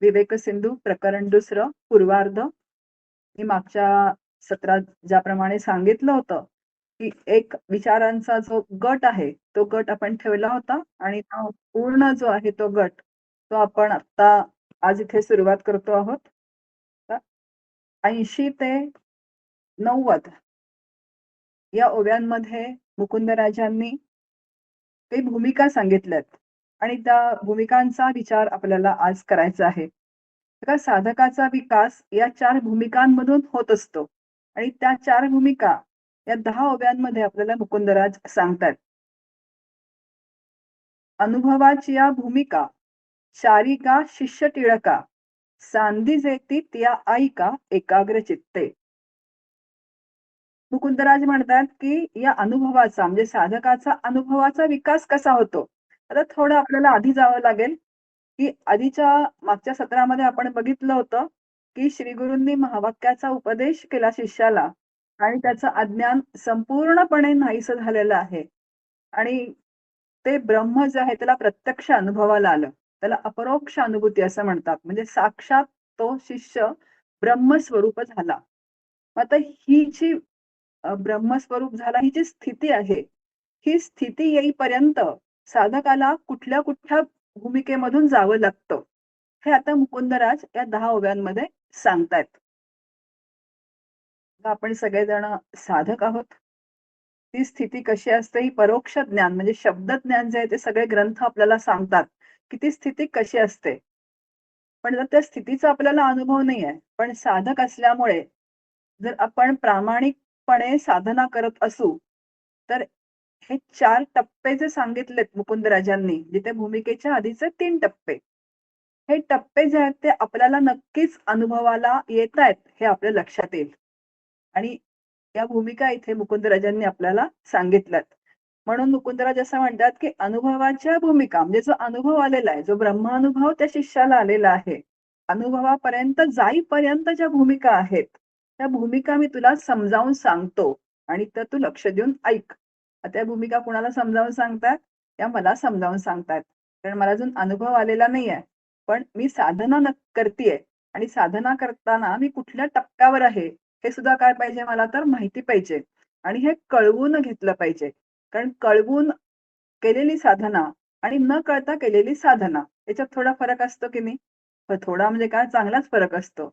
विवेक सिंधू प्रकरण 2 पूर्वार्ध. मी मागच्या सत्रात ज्याप्रमाणे सांगितलं होतं की एक विचारांचा जो गट आहे तो गट आपण ठेवला होता आणि तो पूर्ण जो आहे तो गट तो आपण आता आज इथे सुरुवात करतो आहोत. 80 ते 90 या ओव्यांमध्ये मुकुंदराजांनी काही भूमिका सांगितल्यात आणि त्या भूमिकांचा विचार आपल्याला आज करायचा आहे. एका साधकाचा विकास या 4 भूमिकांमधून होत असतो आणि त्या 4 भूमिका या 10 ओव्यांमध्ये आपल्याला मुकुंदराज सांगतात. अनुभवाची या भूमिका चारिका शिष्य टिळका सांधी जेती त्या ऐका एकाग्र चित्ते. मुकुंदराज म्हणतात की या अनुभवाचा म्हणजे साधकाचा अनुभवाचा विकास कसा होतो. आता थोडं आपल्याला आधी जावं लागेल की आधीच्या मागच्या सत्रामध्ये आपण बघितलं होतं की श्रीगुरूंनी महावाक्याचा उपदेश केला शिष्याला आणि त्याचं अज्ञान संपूर्णपणे नाहीसं झालेलं आहे आणि ते ब्रह्म जे आहे त्याला प्रत्यक्ष अनुभवाला आलं. त्याला अपरोक्ष अनुभूती असं म्हणतात. म्हणजे साक्षात तो शिष्य ब्रह्मस्वरूप झाला. आता ही जी ब्रह्मस्वरूप झाला ही जी स्थिती आहे, ही स्थिती येईपर्यंत साधकाला कुठल्या भूमिकेमधून जावं लागतं. हे आता मुकुंदराज या 10 ओव्यांमध्ये सांगतायत. आपण सगळेजण साधक आहोत. ती स्थिती कशी असते ही परोक्ष ज्ञान म्हणजे शब्द ज्ञान जे आहे ते सगळे ग्रंथ आपल्याला सांगतात, की ती स्थिती कशी असते. पण जर त्या स्थितीचा आपल्याला अनुभव नाहीये, पण साधक असल्यामुळे जर आपण प्रामाणिकपणे साधना करत असू, तर हे 4 टप्पे जे सांगितलेत मुकुंदराजांनी, जिथे भूमिकेच्या आधीचे 3 टप्पे. हे टप्पे जे आहेत ते आपल्याला नक्कीच अनुभवाला येतायत हे आपल्या लक्षात येईल. आणि या भूमिका इथे मुकुंदराजांनी आपल्याला सांगितल्यात. म्हणून मुकुंदराज असं म्हणतात, की अनुभवाच्या भूमिका म्हणजे जो अनुभव आलेला आहे, जो ब्रह्मानुभव त्या शिष्याला आलेला आहे. अनुभवापर्यंत जाईपर्यंत ज्या भूमिका आहेत, त्या भूमिका मी तुला समजावून सांगतो आणि तर तू लक्ष देऊन ऐक. त्या भूमिका कुणाला समजावून सांगतात? त्या मला समजावून सांगतात. कारण मला अजून अनुभव आलेला नाहीये. पण मी साधना करतीये आणि साधना करताना मी कुठल्या टप्प्यावर आहे, हे सुद्धा काय पाहिजे मला तर माहिती पाहिजे आणि हे कळवून घेतलं पाहिजे. कारण कळवून केलेली साधना आणि न कळता केलेली साधना याच्यात थोडा फरक असतो की नाही? थोडा म्हणजे काय चांगलाच फरक असतो.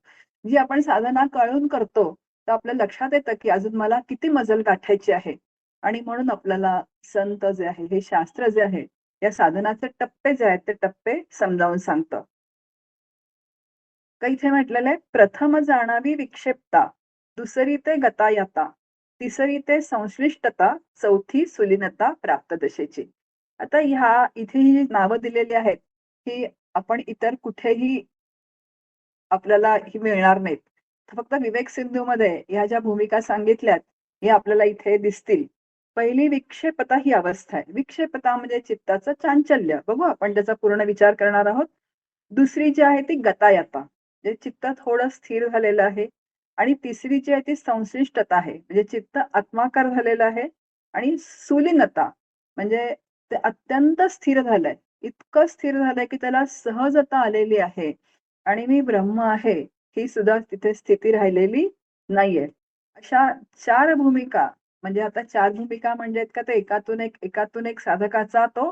जी आपण साधना कळून करतो, तर आपल्या लक्षात येतं की अजून मला किती मजल गाठायची आहे आणि म्हणून आपल्याला संत जे आहे, हे शास्त्र जे आहे, या साधनाचे टप्पे जे आहेत, ते टप्पे समजावून सांगतं. का इथे म्हटलेलं आहे, प्रथम जाणावी विक्षेपता, दुसरी ते गतायता, तिसरी ते संश्लिष्टता, चौथी सुलीनता प्राप्त दशेची. आता इथे ही जी नावं दिलेली आहेत, ही आपण इतर कुठेही आपल्याला ही मिळणार नाहीत. फक्त विवेक सिंधूमध्ये ह्या ज्या भूमिका सांगितल्यात, हे आपल्याला इथे दिसतील. पहिली विक्षेपता ही अवस्था आहे. विक्षेपता म्हणजे चित्ताचं चांचल्य. बघू आपण त्याचा पूर्ण विचार करणार आहोत. दुसरी जी आहे ती गतायता. म्हणजे चित्त थोडं स्थिर झालेलं आहे आणि तिसरी जी आहे ती संश्लिष्टता आहे. म्हणजे चित्त आत्माकार झालेलं आहे आणि सुलीनता म्हणजे ते अत्यंत स्थिर झालंय. इतकं स्थिर झालंय की त्याला सहजता आलेली आहे आणि मी ब्रह्म आहे, ही सुद्धा तिथे स्थिती राहिलेली नाहीये. अशा 4 भूमिका म्हणजे आता 4 भूमिका म्हणजे का ते एकातून एक साधकाचा तो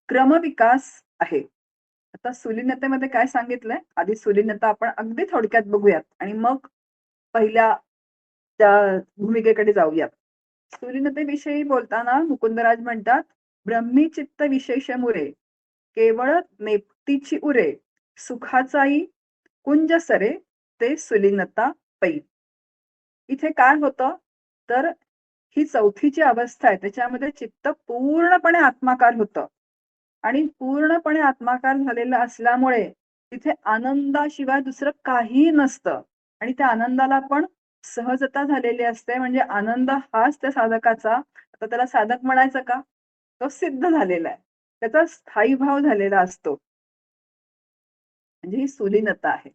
क्रमविकास आहे. आता सुलीनतेमध्ये काय सांगितलंय? आधी सुलीनता आपण अगदी थोडक्यात बघूयात आणि मग पहिल्या त्या भूमिकेकडे जाऊयात. सुलीनतेविषयी बोलताना मुकुंदराज म्हणतात, "ब्रह्मीचित्त विशेष मुरे, केवळ नेपतीची उरे, सुखाचाई कुंज सरे, ते सुलीनता पै." इथे काय होतं? तर ही चौथी जी अवस्था आहे त्याच्यामध्ये चित्त पूर्णपणे आत्माकार होतं. आणि पूर्णपणे आत्माकार झालेला असल्यामुळे तिथे आनंदाशिवाय दुसरं काहीही नसतं आणि त्या आनंदाला पण सहजता झालेली असते. म्हणजे आनंद हाच त्या साधकाचा आता त्याला साधक म्हणायचं का? तो सिद्ध झालेला आहे. त्याचा स्थायी भाव झालेला असतो. म्हणजे ही सुलीनता आहे.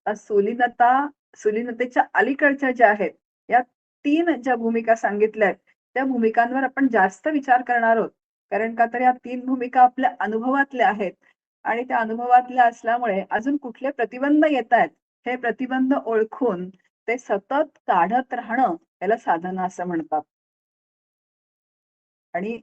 आता सुलीनतेच्या अलीकडच्या ज्या आहेत, या 3 ज्या भूमिका सांगितल्यात, त्या भूमिकांवर आपण जास्त विचार करणार आहोत. कारण का तर या 3 भूमिका आपल्या अनुभवातल्या आहेत आणि त्या अनुभवातल्या असल्यामुळे अजून कुठले प्रतिबंध येतायत, हे प्रतिबंध ओळखून ते सतत काढत राहणं, याला साधना असं म्हणतात. आणि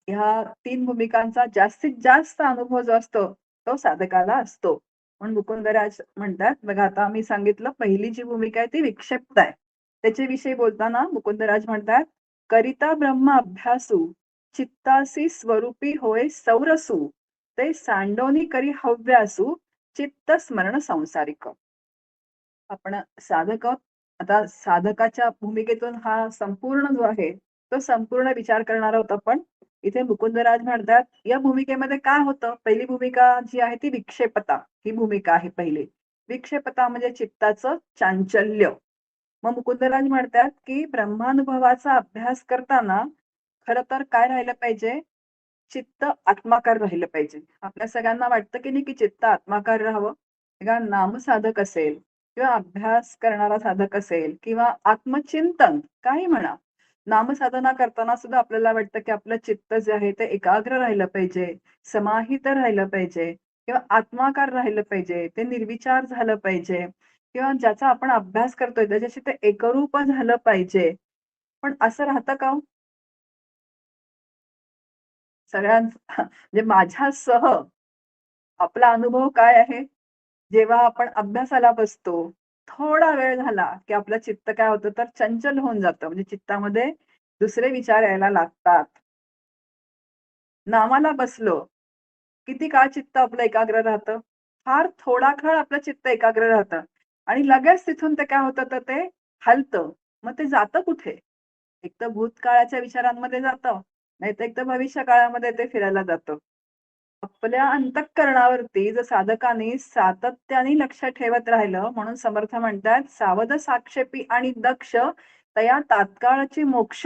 ह्या 3 भूमिकांचा जास्तीत जास्त अनुभव जो असतो, तो साधकाला असतो. म्हणून मुकुंदराज म्हणतात, बघा आता मी सांगितलं पहिली जी भूमिका आहे ती विक्षिप्त आहे. त्याच्याविषयी बोलताना मुकुंदराज म्हणतात, "करिता ब्रह्म अभ्यासू, चित्तासी स्वरूपी होय सौरसू, ते सांडोनी करी हव्यासू, चित्त स्मरण संसारिक." आपण साधक आहोत. आता साधकाच्या भूमिकेतून हा संपूर्ण जो आहे, तो संपूर्ण विचार करणार आहोत आपण. इथे मुकुंदराज म्हणतात, या भूमिकेमध्ये काय होतं? पहिली भूमिका जी आहे ती विक्षेपता ही भूमिका आहे पहिली. विक्षेपता म्हणजे चित्ताचं चांचल्य. मग मुकुंदराज म्हणतात, की ब्रह्मानुभवाचा अभ्यास करताना खरं तर काय राहिलं पाहिजे? चित्त आत्माकार राहिलं पाहिजे. आपल्या सगळ्यांना वाटतं की नाही, की चित्त आत्माकार राहावं. बघा नामसाधक असेल किंवा अभ्यास करणारा साधक असेल किंवा आत्मचिंतन काही म्हणा. नामसाधना करताना सुद्धा आपल्याला वाटतं, की आपलं चित्त जे आहे ते एकाग्र राहिलं पाहिजे, समाहित राहिलं पाहिजे किंवा आत्माकार राहिलं पाहिजे, ते निर्विचार झालं पाहिजे किंवा ज्याचा आपण अभ्यास करतोय त्याच्याशी ते एकरूप झालं पाहिजे. पण असं राहतं का हो? सगळ्यांचं म्हणजे माझ्यासह आपला अनुभव काय आहे? जेव्हा आपण अभ्यासाला बसतो, थोडा वेळ झाला, की आपलं चित्त काय होतं तर चंचल होऊन जातं. म्हणजे चित्तामध्ये दुसरे विचार यायला लागतात. नामाला बसलो, किती काळ चित्त आपलं एकाग्र राहतं? फार थोडा काळ आपलं चित्त एकाग्र राहतं आणि लगेच तिथून ते काय होतं तर ते हलतं. मग ते जातं कुठे? एक तर भूतकाळाच्या विचारांमध्ये जातं, नाहीतर एक तर भविष्य काळामध्ये ते फिरायला जातं. आपल्या अंतःकरणावरती जर साधकाने सातत्याने लक्ष ठेवत राहिलं, म्हणून समर्थ म्हणतात, "सावध साक्षेपी आणि दक्ष तया तात्काळची मोक्ष."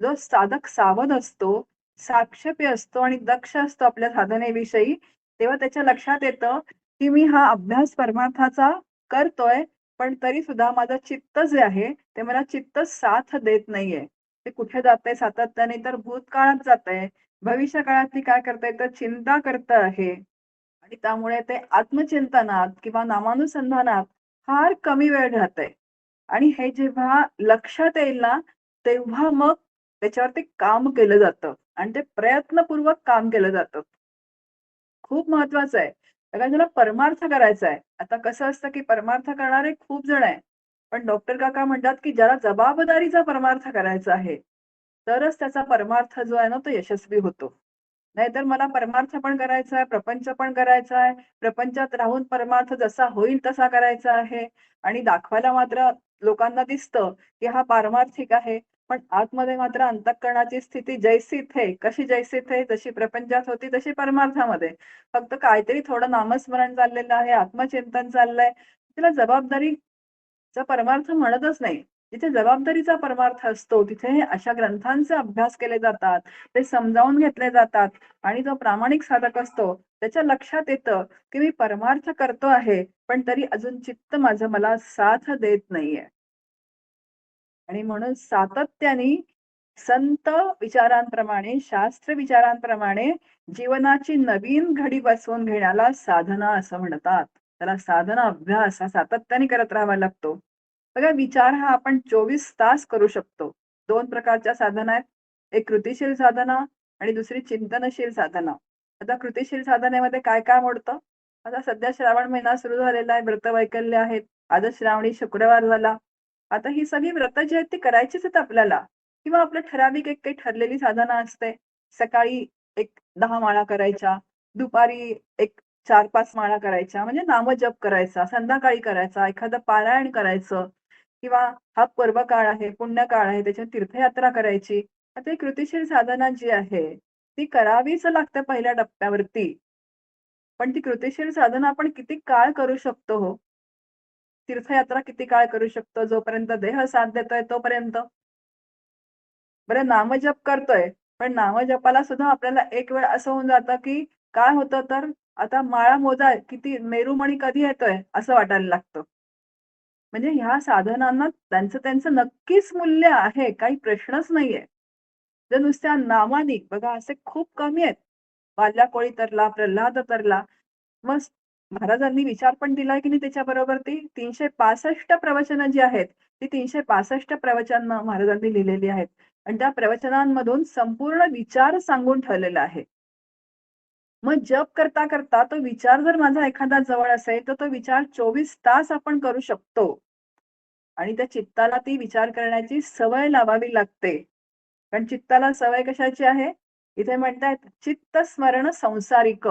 जो साधक सावध असतो, साक्षेपी असतो आणि दक्ष असतो आपल्या साधनेविषयी, तेव्हा त्याच्या लक्षात येतं, की मी हा अभ्यास परमार्थाचा करतोय, पण तरी सुद्धा माझं चित्त जे आहे, ते मला चित्त साथ देत नाहीये. ते कुठे जातंय सातत्याने तर भूतकाळात जातंय. भविष्य काळात ती काय करते तर चिंता करत आहे आणि त्यामुळे ते आत्मचिंतनात किंवा नामानुसंधानात फार कमी वेळ राहतंय आणि हे जेव्हा लक्षात येईल ना, तेव्हा मग त्याच्यावरती काम केलं जातं आणि ते प्रयत्नपूर्वक काम केलं जातं. खूप महत्वाचं आहे. कारण ज्याला परमार्थ करायचा आहे. आता कसं असतं, की परमार्थ करणारे खूप जण आहे. पण डॉक्टर काका म्हणतात, की ज्याला जबाबदारीचा परमार्थ करायचा आहे, तरच त्याचा परमार्थ जो आहे ना, तो यशस्वी होतो. नाहीतर मला परमार्थ पण करायचा आहे, प्रपंच पण करायचा आहे. प्रपंचात राहून परमार्थ जसा होईल तसा करायचा आहे आणि दाखवायला मात्र लोकांना दिसतं, की हा पारमार्थिक आहे. पण आतमध्ये मात्र अंतःकरणाची स्थिती जैसी थे, कशी जैसी थे, जशी प्रपंचात होती तशी परमार्थामध्ये. फक्त काहीतरी थोडं नामस्मरण चाललेलं आहे, आत्मचिंतन चाललंय. त्याला जबाबदारीचा परमार्थ म्हणतच नाही. जिथे जबाबदारीचा परमार्थ असतो, तिथे अशा ग्रंथांचे अभ्यास केले जातात. ते समजावून घेतले जातात आणि जो प्रामाणिक साधक असतो, त्याच्या लक्षात येतं, की मी परमार्थ करतो आहे, पण तरी अजून चित्त माझं मला साथ देत नाहीये. आणि म्हणून सातत्याने संत विचारांप्रमाणे, शास्त्र विचारांप्रमाणे जीवनाची नवीन घडी बसवून घेण्याला साधना असं म्हणतात. त्याला साधना अभ्यास हा सातत्याने करत राहावा लागतो. बघा विचार हा आपण 24 तास करू शकतो. 2 प्रकारच्या साधना आहेत. एक कृतिशील साधना आणि दुसरी चिंतनशील साधना. आता कृतिशील साधनेमध्ये काय-काय मोडतं? आता सध्या श्रावण महिना सुरू झालेला आहे, व्रतवैकल्य आहेत. आजच श्रावणी शुक्रवार झाला. आता ही सगळी व्रतं जी आहेत ती करायचीच आहेत आपल्याला किंवा आपलं ठराविक एक काही ठरलेली साधना असते. सकाळी एक 10 माळा करायच्या, दुपारी एक 4-5 माळा करायच्या म्हणजे नामजप करायचा, संध्याकाळी करायचा, एखादं पारायण करायचं किंवा हा पर्वकाळ आहे, पुण्यकाळ आहे, त्याच्यात तीर्थयात्रा करायची. आता ही कृतिशील साधना जी आहे, ती करावीच लागते पहिल्या टप्प्यावरती. पण ती कृतिशील साधना आपण किती काळ करू शकतो हो? तीर्थयात्रा किती काळ करू शकतो? जोपर्यंत देह साथ देतोय तोपर्यंत. बरं नामजप करतोय, पण नामजपाला सुद्धा आपल्याला एक वेळ असं होऊन जातं, की काय होतं तर आता माळा मोजा किती मेरुमणी कधी येतोय असं वाटायला लागतं. म्हणजे ह्या साधनांना त्यांचं त्यांचं नक्कीच मूल्य आहे, काही प्रश्नच नाहीये. जर नुसत्या नावानी बघा असे खूप कमी आहेत. बाल्याकोळी तरला, प्रल्हाद तरला. मग महाराजांनी विचार पण दिलाय की नाही त्याच्याबरोबर ती 365 प्रवचनं जी आहेत, ती 365 प्रवचनं महाराजांनी लिहिलेली आहेत. आणि त्या प्रवचनांमधून संपूर्ण विचार सांगून ठेवलेला आहे. मग जप करता करता तो विचार जर माझा एखादा जवळ असेल, तर तो विचार 24 तास आपण करू शकतो. आणि त्या चित्ताला ती विचार करण्याची सवय लावावी लागते. कारण चित्ताला सवय कशाची आहे? इथे म्हणतायत चित्त स्मरण संसारिक.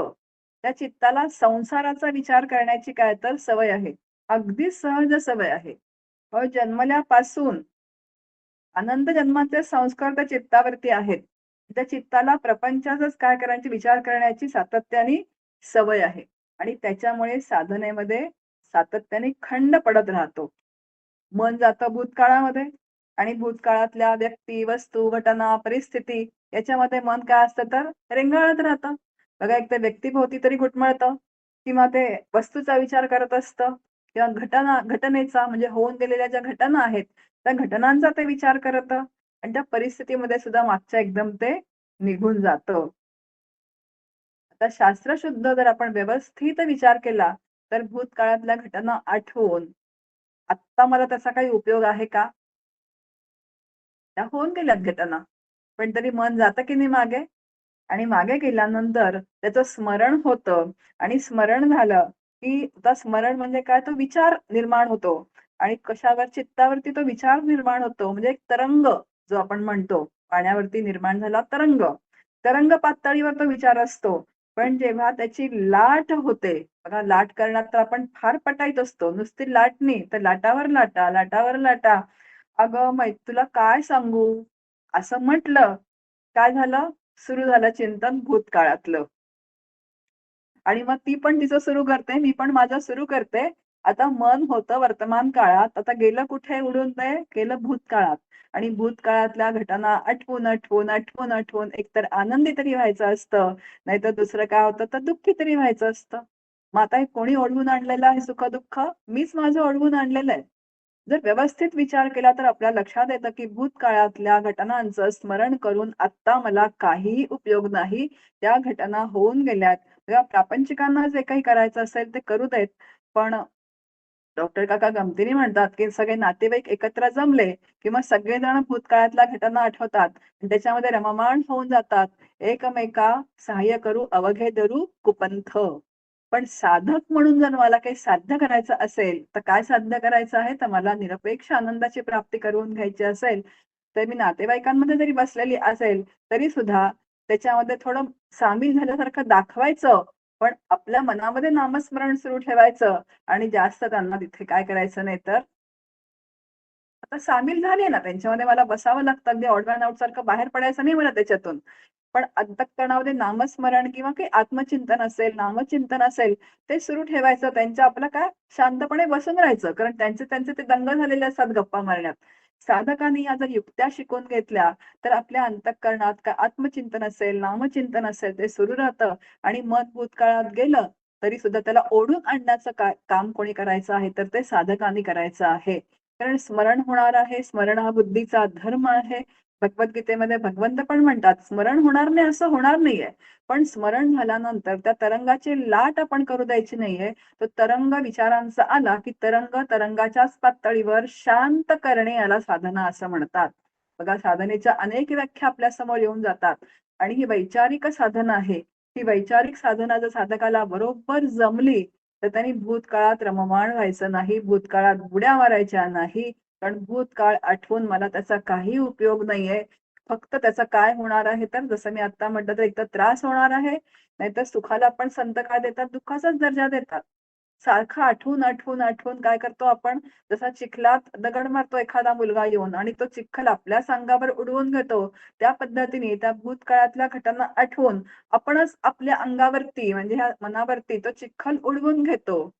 त्या चित्ताला संसाराचा विचार करण्याची काय तर सवय आहे. अगदी सहज सवय आहे. जन्मल्यापासून अनंत जन्माचे संस्कार त्या चित्तावरती आहेत. त्या चित्ताला प्रपंचाचाच काय करायची विचार करण्याची सातत्याने सवय आहे. आणि त्याच्यामुळे साधनेमध्ये सातत्याने खंड पडत राहतो. मन जातं भूतकाळामध्ये आणि भूतकाळातल्या व्यक्ती, वस्तू, घटना, परिस्थिती याच्यामध्ये मन काय असतं तर रेंगाळत राहतं. बघा एक तर व्यक्तीभोवती तरी घुटमळतं किंवा ते वस्तूचा विचार करत असतं किंवा घटनेचा म्हणजे होऊन गेलेल्या ज्या घटना आहेत, त्या घटनांचा ते विचार करतं आणि त्या परिस्थितीमध्ये सुद्धा मागच्या एकदम ते निघून जातं. आता शास्त्रशुद्ध जर आपण व्यवस्थित विचार केला, तर भूतकाळातल्या घटना आठवून, आत्ता मला त्याचा काही उपयोग आहे का? त्या होऊन गेल्यात घटना. पण तरी मन जातं की नाही मागे? आणि मागे गेल्यानंतर त्याचं स्मरण होतं आणि स्मरण झालं, की आता स्मरण म्हणजे काय? तो विचार निर्माण होतो आणि कशावर? चित्तावरती तो विचार निर्माण होतो. म्हणजे एक तरंग जो आपण म्हणतो, पाण्यावरती निर्माण झाला तरंग. तरंग पातळीवर तो विचार असतो. पण जेव्हा त्याची लाट होते, बघा लाट करण्यात तर आपण फार पटाईत असतो. नुसती लाट नाही, तर लाटावर लाटा, लाटावर लाटा. अगं तुला काय सांगू? असं म्हटलं, काय झालं? सुरू झालं चिंतन भूतकाळातलं. आणि मग ती पण तिचं सुरू करते, मी पण माझं सुरू करते. आता मन होतं वर्तमान काळात. आता गेलं कुठे उडून ते? गेलं भूतकाळात. आणि भूतकाळातल्या घटना आठवून, आठवून, आठवून, आठवून एकतर आनंदी तरी व्हायचं असतं, नाहीतर दुसरं काय होतं तर दुःखी तरी व्हायचं असतं. मग आता हे कोणी ओढवून आणलेलं आहे सुख-दुःख? मीच माझं ओढवून आणलेलं आहे. जर व्यवस्थित विचार केला तर आपल्या लक्षात येतं, की भूतकाळातल्या घटनांचं स्मरण करून आत्ता मला काहीही उपयोग नाही. त्या घटना होऊन गेल्यात. तेव्हा प्रापंचिकांना जे काही करायचं असेल ते करू देत. पण डॉक्टर काका गमतीने म्हणतात, की सगळे नातेवाईक एकत्र जमले, की मग सगळेजण भूतकाळातल्या घटना आठवतात आणि त्याच्यामध्ये रममाण होऊन जातात. एकमेका सहाय्य करू अवघे धरू कुपंथ. पण साधक म्हणून जर मला काही साध्य करायचं असेल, तर काय साध्य करायचं आहे? तर मला निरपेक्ष आनंदाची प्राप्ती करून घ्यायची असेल, तर मी नातेवाईकांमध्ये जरी बसलेली असेल, तरी सुद्धा त्याच्यामध्ये थोडं सामील झाल्यासारखं दाखवायचं. पण आपल्या मनामध्ये नामस्मरण सुरू ठेवायचं आणि जास्त त्यांना तिथे काय करायचं नाही तर आता सामील झाले ना त्यांच्यामध्ये मला बसावं लागतं. अगदी ऑड मॅन आउट सारखं बाहेर पडायचं नाही मला त्याच्यातून. पण अंतःकरणामध्ये नामस्मरण किंवा काही आत्मचिंतन असेल, नामचिंतन असेल, ते सुरू ठेवायचं. त्यांचं आपलं काय शांतपणे बसून राहायचं. कारण त्यांचे त्यांचे ते दंग झालेले असतात गप्पा मारण्यात. साधकांनी या जर युक्त्या शिकून घेतल्या, तर आपल्या अंतःकरणात काय आत्मचिंतन असेल, नामचिंतन असेल, ते सुरू राहतं आणि मन भूतकाळात गेलं, तरी सुद्धा त्याला ओढून आणण्याचं काम कोणी करायचं आहे, तर ते साधकांनी करायचं आहे. कारण स्मरण होणार आहे. स्मरण हा बुद्धीचा धर्म आहे. भगवद्गीतेमध्ये भगवंत पण म्हणतात, स्मरण होणार नाही असं होणार नाहीये. पण स्मरण झाल्यानंतर त्या तरंगाची लाट आपण करू द्यायची नाहीये. तो तरंग विचारांचा आला, की तरंगाच्याच पातळीवर शांत करणे याला साधना असं म्हणतात. बघा साधनेच्या अनेक व्याख्या आपल्या समोर येऊन जातात आणि ही वैचारिक साधना आहे. ही वैचारिक साधना जर साधकाला बरोबर जमली, तर त्यांनी भूतकाळात रममाण व्हायचं नाही, भूतकाळात बुड्या मारायच्या नाही. कारण भूतकाळ आठवून मला त्याचा काही उपयोग नाहीये. फक्त त्याचा काय होणार आहे तर जसं मी आता म्हटलं तर एकतर त्रास होणार आहे, नाहीतर सुखाला पण संत काय देतात? दुःखाचाच दर्जा देतात. सारखं आठवून, आठवून, आठवून काय करतो आपण? जसा चिखलात दगड मारतो एखादा मुलगा येऊन आणि तो चिखल आपल्याच अंगावर उडवून घेतो. त्या पद्धतीने त्या भूतकाळातल्या घटना आठवून आपणच आपल्या अंगावरती म्हणजे ह्या मनावरती तो चिखल उडवून घेतो.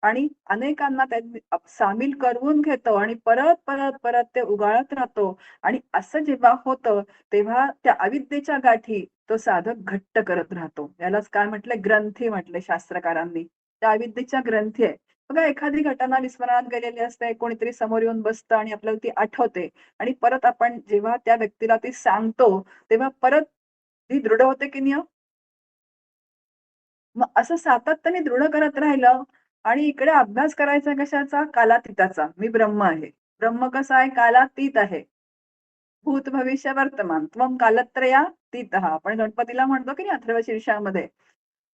आणि अनेकांना त्यांनी सामील करवून घेतो आणि परत, परत, परत ते उगाळत राहतो आणि असं जेव्हा होतं, तेव्हा त्या अविद्येच्या गाठी तो साधक घट्ट करत राहतो. यालाच काय म्हटलंय? ग्रंथी म्हटलंय शास्त्रकारांनी. त्या अविद्येच्या ग्रंथी आहे. बघा एखादी घटना विस्मरणात गेलेली असते, कोणीतरी समोर येऊन बसतं आणि आपल्याला ती आठवते आणि परत आपण जेव्हा त्या व्यक्तीला ती सांगतो, तेव्हा परत ती दृढ होते की नाही हो? मग असं सातत्याने दृढ करत राहिलं आणि इकडे अभ्यास करायचा कशाचा? कालातीताचा. मी ब्रह्म आहे. ब्रह्म कसा आहे? कालातीत आहे. भूत, भविष्य, वर्तमान. त्वं कालत्रयातीतः. आपण गणपतीला म्हणतो की नाही अथर्वशीर्षामध्ये.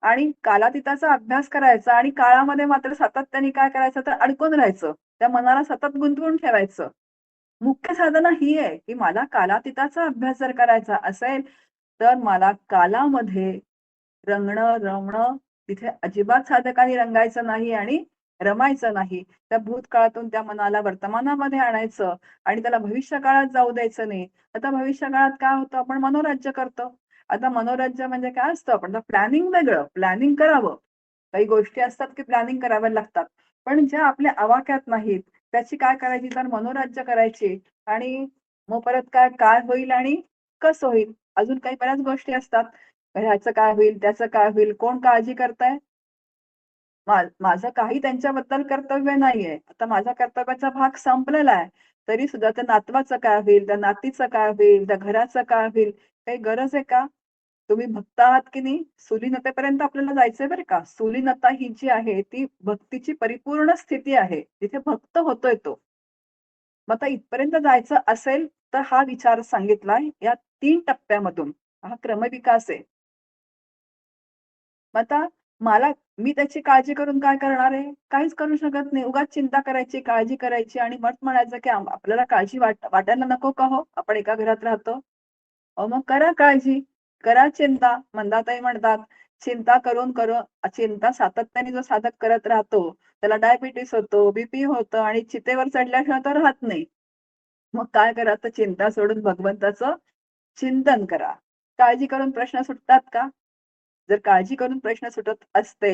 आणि कालातीताचा अभ्यास करायचा आणि काळामध्ये मात्र सातत्याने काय करायचं तर अडकून राहायचं. त्या मनाला सतत गुंतवून ठेवायचं. मुख्य साधना ही आहे, की मला कालातीताचा अभ्यास जर करायचा असेल, तर मला कालामध्ये रंगणं, रमणं तिथे अजिबात साधकाने रंगायचं नाही आणि रमायचं नाही. त्या भूतकाळातून त्या मनाला वर्तमानामध्ये आणायचं आणि त्याला भविष्यकाळात जाऊ द्यायचं नाही. आता भविष्यकाळात काय होतं आपण मनोराज्य करतो. आता मनोराज्य म्हणजे काय असतं आपण प्लॅनिंग वेगळं, प्लॅनिंग करावं. काही गोष्टी असतात की प्लॅनिंग कराव्या लागतात. पण ज्या आपल्या आवाक्यात नाहीत, त्याची काय करायची तर मनोराज्य करायची आणि मग परत काय, काय होईल आणि कसं होईल? अजून काही बऱ्याच गोष्टी असतात. ह्याचं काय होईल, त्याचं काय होईल, कोण काळजी करतंय? माझं काही त्यांच्याबद्दल कर्तव्य नाहीये. आता माझ्या कर्तव्याचा भाग संपलेला आहे. तरी सुद्धा त्या नातवाचं काय होईल, त्या नातीचं काय होईल, त्या घराचं काय होईल, काही गरज आहे का? तुम्ही भक्त आहात की नाही? सुलीनतेपर्यंत आपल्याला जायचंय बरं का. सुलीनता ही जी आहे ती भक्तीची परिपूर्ण स्थिती आहे. तिथे भक्त होतोय तो. मग आता इथपर्यंत जायचं असेल, तर हा विचार सांगितलाय या 3 टप्प्यामधून. हा क्रमविकास आहे. मग आता मला मी त्याची काळजी करून काय करणार आहे? काहीच करू शकत नाही. उगाच चिंता करायची, काळजी करायची आणि मग म्हणायचं, की आपल्याला काळजी वाटायला नको का हो? आपण एका घरात राहतो. अहो, मग करा काळजी, करा चिंता. मंदाताई म्हणतात, चिंता करून चिंता सातत्याने जो साधक करत राहतो, त्याला डायबिटीज होतो, बीपी होतं आणि चितेवर चढल्याशिवाय तो राहत नाही. मग काय करा, तर चिंता सोडून भगवंताचं चिंतन करा. काळजी करून प्रश्न सुटतात का? जर काळजी करून प्रश्न सुटत असते,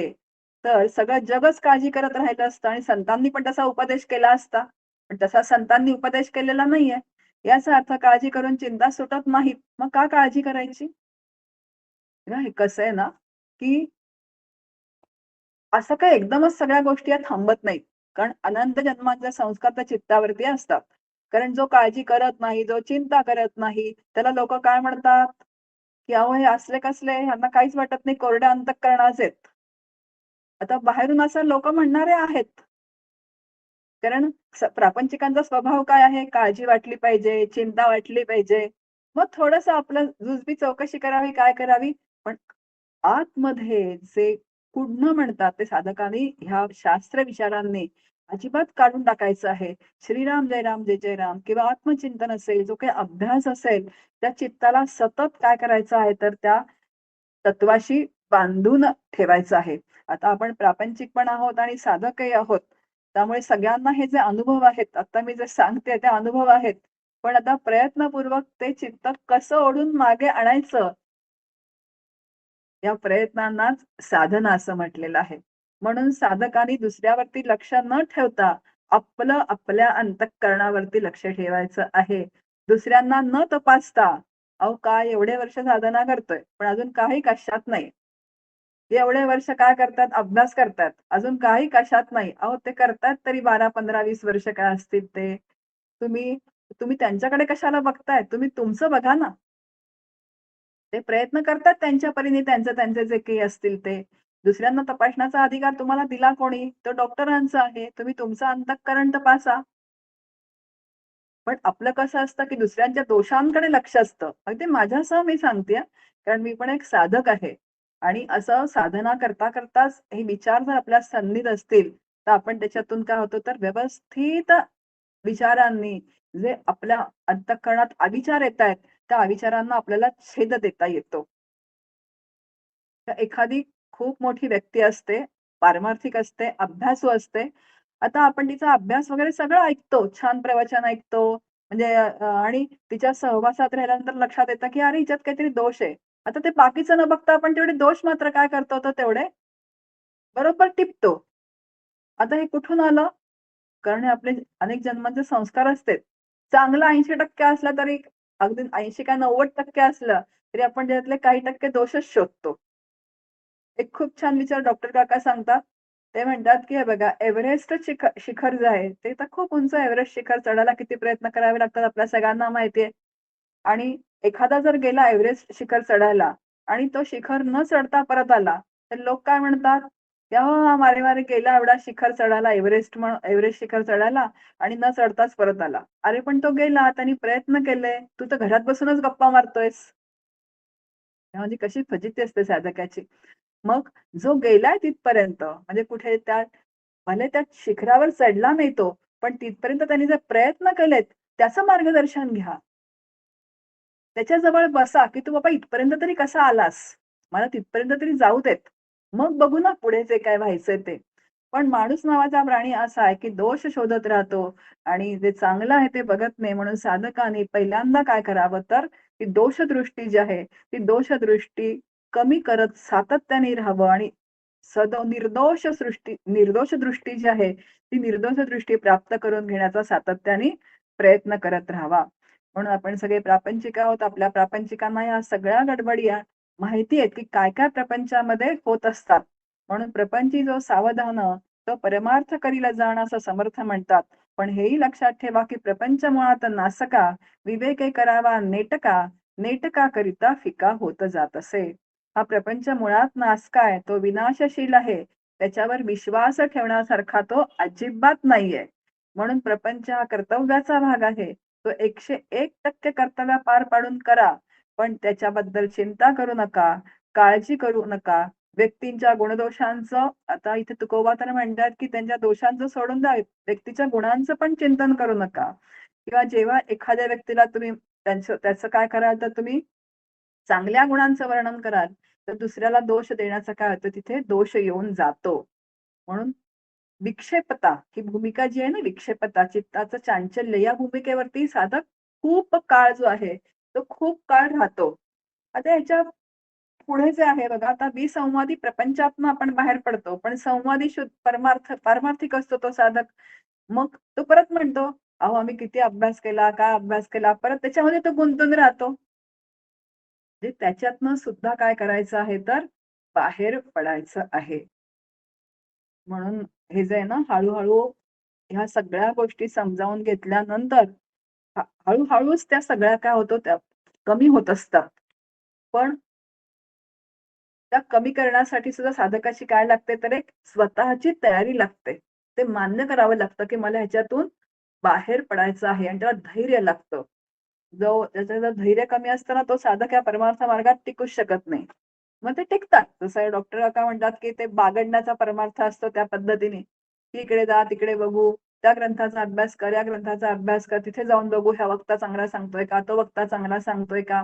तर सगळं जगच काळजी करत राहिलं असतं आणि संतांनी पण तसा उपदेश केला असता. पण तसा संतांनी उपदेश केलेला नाहीये. याचा अर्थ काळजी करून चिंता सुटत नाहीत. मग का काळजी करायची? बघा हे कसं आहे ना, की असं काही एकदमच सगळ्या गोष्टी या थांबत नाहीत. कारण अनंत जन्मांचे संस्कार त्या चित्तावरती असतात. कारण जो काळजी करत नाही, जो चिंता करत नाही, त्याला लोकं काय म्हणतात, की "अहो हे असले कसले, ह्यांना काहीच वाटत नाही, कोरड्या अंतःकरणाचे आहेत." आता बाहेरून असं लोकं म्हणणारे आहेत. कारण प्रापंचिकांचा स्वभाव काय आहे? काळजी वाटली पाहिजे, चिंता वाटली पाहिजे. मग थोडंसं आपलं जुजबी चौकशी करावी, काय करावी? पण आतमध्ये जे कुढणं म्हणतात ते साधकांनी ह्या शास्त्र विचारांनी अजिबात काढून टाकायचं आहे. श्रीराम जय राम जय जय राम किंवा आत्मचिंतन असेल, जो काही अभ्यास असेल, त्या चित्ताला सतत काय करायचं आहे, तर त्या तत्वाशी बांधून ठेवायचं आहे. आता आपण प्रापंचिक पण आहोत आणि साधकही आहोत. त्यामुळे सगळ्यांना हे जे अनुभव आहेत, आता मी जे सांगते ते अनुभव आहेत. पण आता प्रयत्नपूर्वक ते चित्त कसं ओढून मागे आणायचं, या प्रयत्नांनाच साधना असं म्हटलेलं आहे. म्हणून साधकांनी दुसऱ्यावरती लक्ष न ठेवता आपलं आपल्या अंतःकरणावरती लक्ष ठेवायचं आहे. दुसऱ्यांना न तपासता, अहो काय एवढे वर्ष साधना करतोय, पण अजून काही कशात नाही. एवढे वर्ष काय करतात? अभ्यास करतात. अजून काही कशात नाही. अहो ते करतात तरी 12, 15, 20 वर्ष काय असतील ते. तुम्ही तुम्ही त्यांच्याकडे कशाला बघताय? तुम्ही तुमचं बघा ना. ते प्रयत्न करतात त्यांच्या परीने त्यांचे जे काही असतील ते. दुसऱ्यांना तपासण्याचा अधिकार तुम्हाला दिला कोणी? तो डॉक्टरांचा आहे. तुम्ही तुमचं अंतःकरण तपासा. पण आपलं कसं असतं, की दुसऱ्यांच्या दोषांकडे लक्ष असतं. अगदी माझ्यासह मी सांगतेय, कारण मी पण एक साधक आहे. आणि असं साधना करताच हे विचार जर आपल्या सन्नीत असतील, तर आपण त्याच्यातून काय होतं, तर व्यवस्थित विचारांनी जे आपल्या अंतःकरणात अविचार येतायत, त्या अविचारांना आपल्याला छेद देता येतो. तर एखादी खूप मोठी व्यक्ती असते, पारमार्थिक असते, अभ्यासू असते. आता आपण तिचा अभ्यास वगैरे सगळं ऐकतो. छान प्रवचन ऐकतो. म्हणजे आणि तिच्या सहवासात राहिल्यानंतर लक्षात येतं, की अरे हिच्यात काहीतरी दोष आहे. आता ते बाकीचं न बघता आपण तेवढे दोष मात्र काय करतो तर तेवढे बरोबर टिपतो. आता हे कुठून आलं? कारण हे आपले अनेक जन्मांचे संस्कार असते. चांगलं 80% असलं तरी अगदी 80 का 90% असलं, तरी आपण त्यातले काही टक्के दोषच शोधतो. एक खूप छान विचार डॉक्टर काका सांगतात. ते म्हणतात, की हे बघा एव्हरेस्ट शिखर जे आहे, ते तर खूप उंच एव्हरेस्ट शिखर चढायला किती प्रयत्न करावे लागतात आपल्या सगळ्यांना माहिती आहे. आणि एखादा जर गेला एव्हरेस्ट शिखर चढायला आणि तो शिखर न चढता परत आला, तर लोक काय म्हणतात, की "अहो, मारे मारे गेला एवढा शिखर चढायला, एव्हरेस्ट शिखर चढायला आणि न चढताच परत आला." अरे पण तो गेला, त्यांनी प्रयत्न केले. तू तर घरात बसूनच गप्पा मारतोयस. म्हणजे कशी फजिती असते साधकाची. मग जो गेलाय तिथपर्यंत म्हणजे कुठे त्या भले त्या शिखरावर चढला नाही तो, पण तिथपर्यंत त्यांनी जे प्रयत्न केलेत, त्याचं मार्गदर्शन घ्या. त्याच्याजवळ बसा, की "तू बाबा इथपर्यंत तरी कसा आलास? मला तिथपर्यंत तरी जाऊ देत. मग बघू ना पुढे जे काय व्हायचंय ते." पण माणूस नावाचा प्राणी असा आहे, की दोष शोधत राहतो आणि जे चांगलं आहे ते बघत नाही. म्हणून साधकाने पहिल्यांदा काय करावं तर, ती दोषदृष्टी जी आहे, ती दोषदृष्टी कमी करत सातत्याने राहावं आणि निर्दोष दृष्टी जी आहे, ती निर्दोष दृष्टी प्राप्त करून घेण्याचा सातत्याने प्रयत्न करत राहावा. म्हणून आपण सगळे प्रापंचिक आहोत. आपल्या प्रापंचिकांना या सगळ्या गडबडी माहिती आहेत, की काय-काय प्रपंचामध्ये होत असतात. म्हणून प्रपंची जो सावधान, तो परमार्थ करीला जाण असं समर्थ म्हणतात. पण हेही लक्षात ठेवा, की प्रपंच मुळात नासका, विवेके करावा नेटका, नेटका करिता फिका होत जात असे. हा प्रपंच मुळात नासका आहे, तो विनाशशील आहे. त्याच्यावर विश्वास ठेवण्यासारखा तो अजिबात नाहीये. म्हणून प्रपंच हा कर्तव्याचा भाग आहे. तो 101% कर्तव्य पार पाडून करा. पण त्याच्याबद्दल चिंता करू नका, काळजी करू नका. व्यक्तींच्या गुणदोषांचं आता इथे तुकोबा तर म्हणतात, की त्यांच्या दोषांचं सोडून द्या. व्यक्तीच्या गुणांचं पण चिंतन करू नका. किंवा जेव्हा एखाद्या व्यक्तीला तुम्ही त्याचं काय कराल तर तुम्ही चांगल्या गुणांचं वर्णन कराल, तर दुसऱ्याला दोष देण्याचं काय होतं तिथे दोष येऊन जातो. म्हणून विक्षेपता ही भूमिका जी आहे ना विक्षेपता, चित्ताचं चांचल्य या भूमिकेवरती साधक खूप काळ जो आहे, तो खूप काळ राहतो. आता ह्याच्या पुढे जे आहे बघा, आता विसंवादी प्रपंचातनं आपण बाहेर पडतो. पण संवादी पारमार्थिक असतो तो साधक. मग तो परत म्हणतो, "अहो, आम्ही किती अभ्यास केला, काय अभ्यास केला." परत त्याच्यामध्ये तो गुंतून राहतो. म्हणजे त्याच्यातनं सुद्धा काय करायचं आहे तर बाहेर पडायचं आहे. म्हणून हे जे आहे ना हळू-हळू ह्या सगळ्या गोष्टी समजावून घेतल्यानंतर हळू-हळूच त्या सगळ्या काय होतं त्या कमी होत असतात. पण त्या कमी करण्यासाठी सुद्धा साधकाची काय लागते तर एक स्वतःची तयारी लागते. ते मान्य करावं लागतं, की मला ह्याच्यातून बाहेर पडायचं आहे आणि त्याला धैर्य लागतं. ज्याचं जर धैर्य कमी असतं ना, तो साधक या परमार्थ मार्गात टिकूच शकत नाही. मग ते टिकतात. जसं डॉक्टर काका म्हणतात, की ते बागडण्याचा परमार्थ असतो त्या पद्धतीने, की इकडे जा, तिकडे बघू, त्या ग्रंथाचा अभ्यास कर, या ग्रंथाचा अभ्यास कर, तिथे जाऊन बघू, हा वक्ता चांगला सांगतोय का, तो वक्ता चांगला सांगतोय का.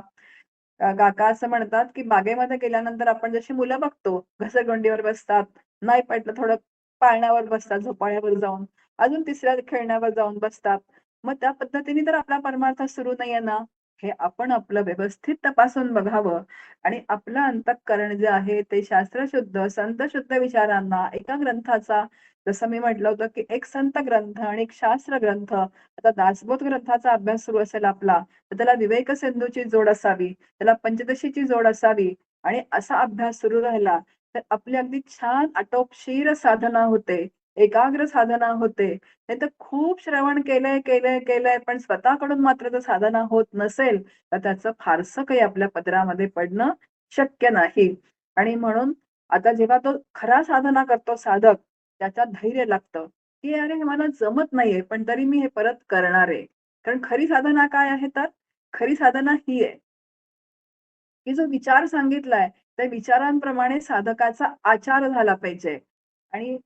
काका असं म्हणतात, की बागेमध्ये गेल्यानंतर आपण जशी मुलं बघतो, घसरगुंडीवर बसतात, नाही पटलं थोडं पाळण्यावर बसतात, झोपाळ्यावर जाऊन, अजून तिसऱ्या खेळण्यावर जाऊन बसतात. मग त्या पद्धतीने तर आपला परमार्थ सुरू नाहीये ना, हे आपण आपलं व्यवस्थित तपासून बघावं आणि आपलं अंतःकरण जे आहे ते शास्त्रशुद्ध, संतशुद्ध विचारांना एका ग्रंथाचा जसं मी म्हटलं होतं, की एक संत ग्रंथ आणि एक शास्त्र ग्रंथ. आता दासबोध ग्रंथाचा अभ्यास सुरू असेल आपला, तर त्याला विवेक सिंधूची जोड असावी, त्याला पंचदशीची जोड असावी आणि असा अभ्यास सुरू राहिला, तर आपली अगदी छान आटोपशीर साधना होते, एकाग्र साधना होते. नाहीतर खूप श्रवण केलंय, पण स्वतःकडून मात्र जर साधना होत नसेल, तर त्याचं फारसं काही आपल्या पदरामध्ये पडणं शक्य नाही. आणि म्हणून आता जेव्हा तो खरा साधना करतो साधक, त्याच्यात धैर्य लागतं, की "अरे, हे मला जमत नाहीये, पण तरी मी हे परत करणार आहे." कारण खरी साधना काय आहे तर? खरी साधना ही आहे, की जो विचार सांगितलाय, त्या विचारांप्रमाणे साधकाचा आचार झाला पाहिजे. आणि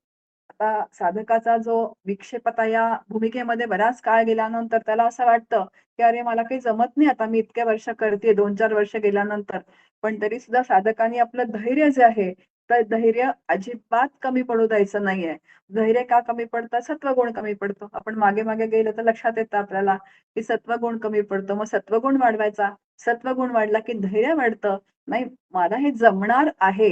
आता साधकाचा जो विक्षेपता या भूमिकेमध्ये बराच काळ गेल्यानंतर त्याला असं वाटतं, की "अरे, मला काही जमत नाही आता, मी इतके वर्ष करतेय, 2-4 वर्ष गेल्यानंतर." पण तरी सुद्धा साधकांनी आपलं धैर्य जे आहे, तर धैर्य अजिबात कमी पडू द्यायचं नाहीये. धैर्य का कमी पडतं? सत्वगुण कमी पडतो. आपण मागे-मागे गेलं तर लक्षात येतं आपल्याला, की सत्वगुण कमी पडतो. मग सत्वगुण वाढवायचा. सत्वगुण वाढला की धैर्य वाढतं. नाही, मला हे जमणार आहे.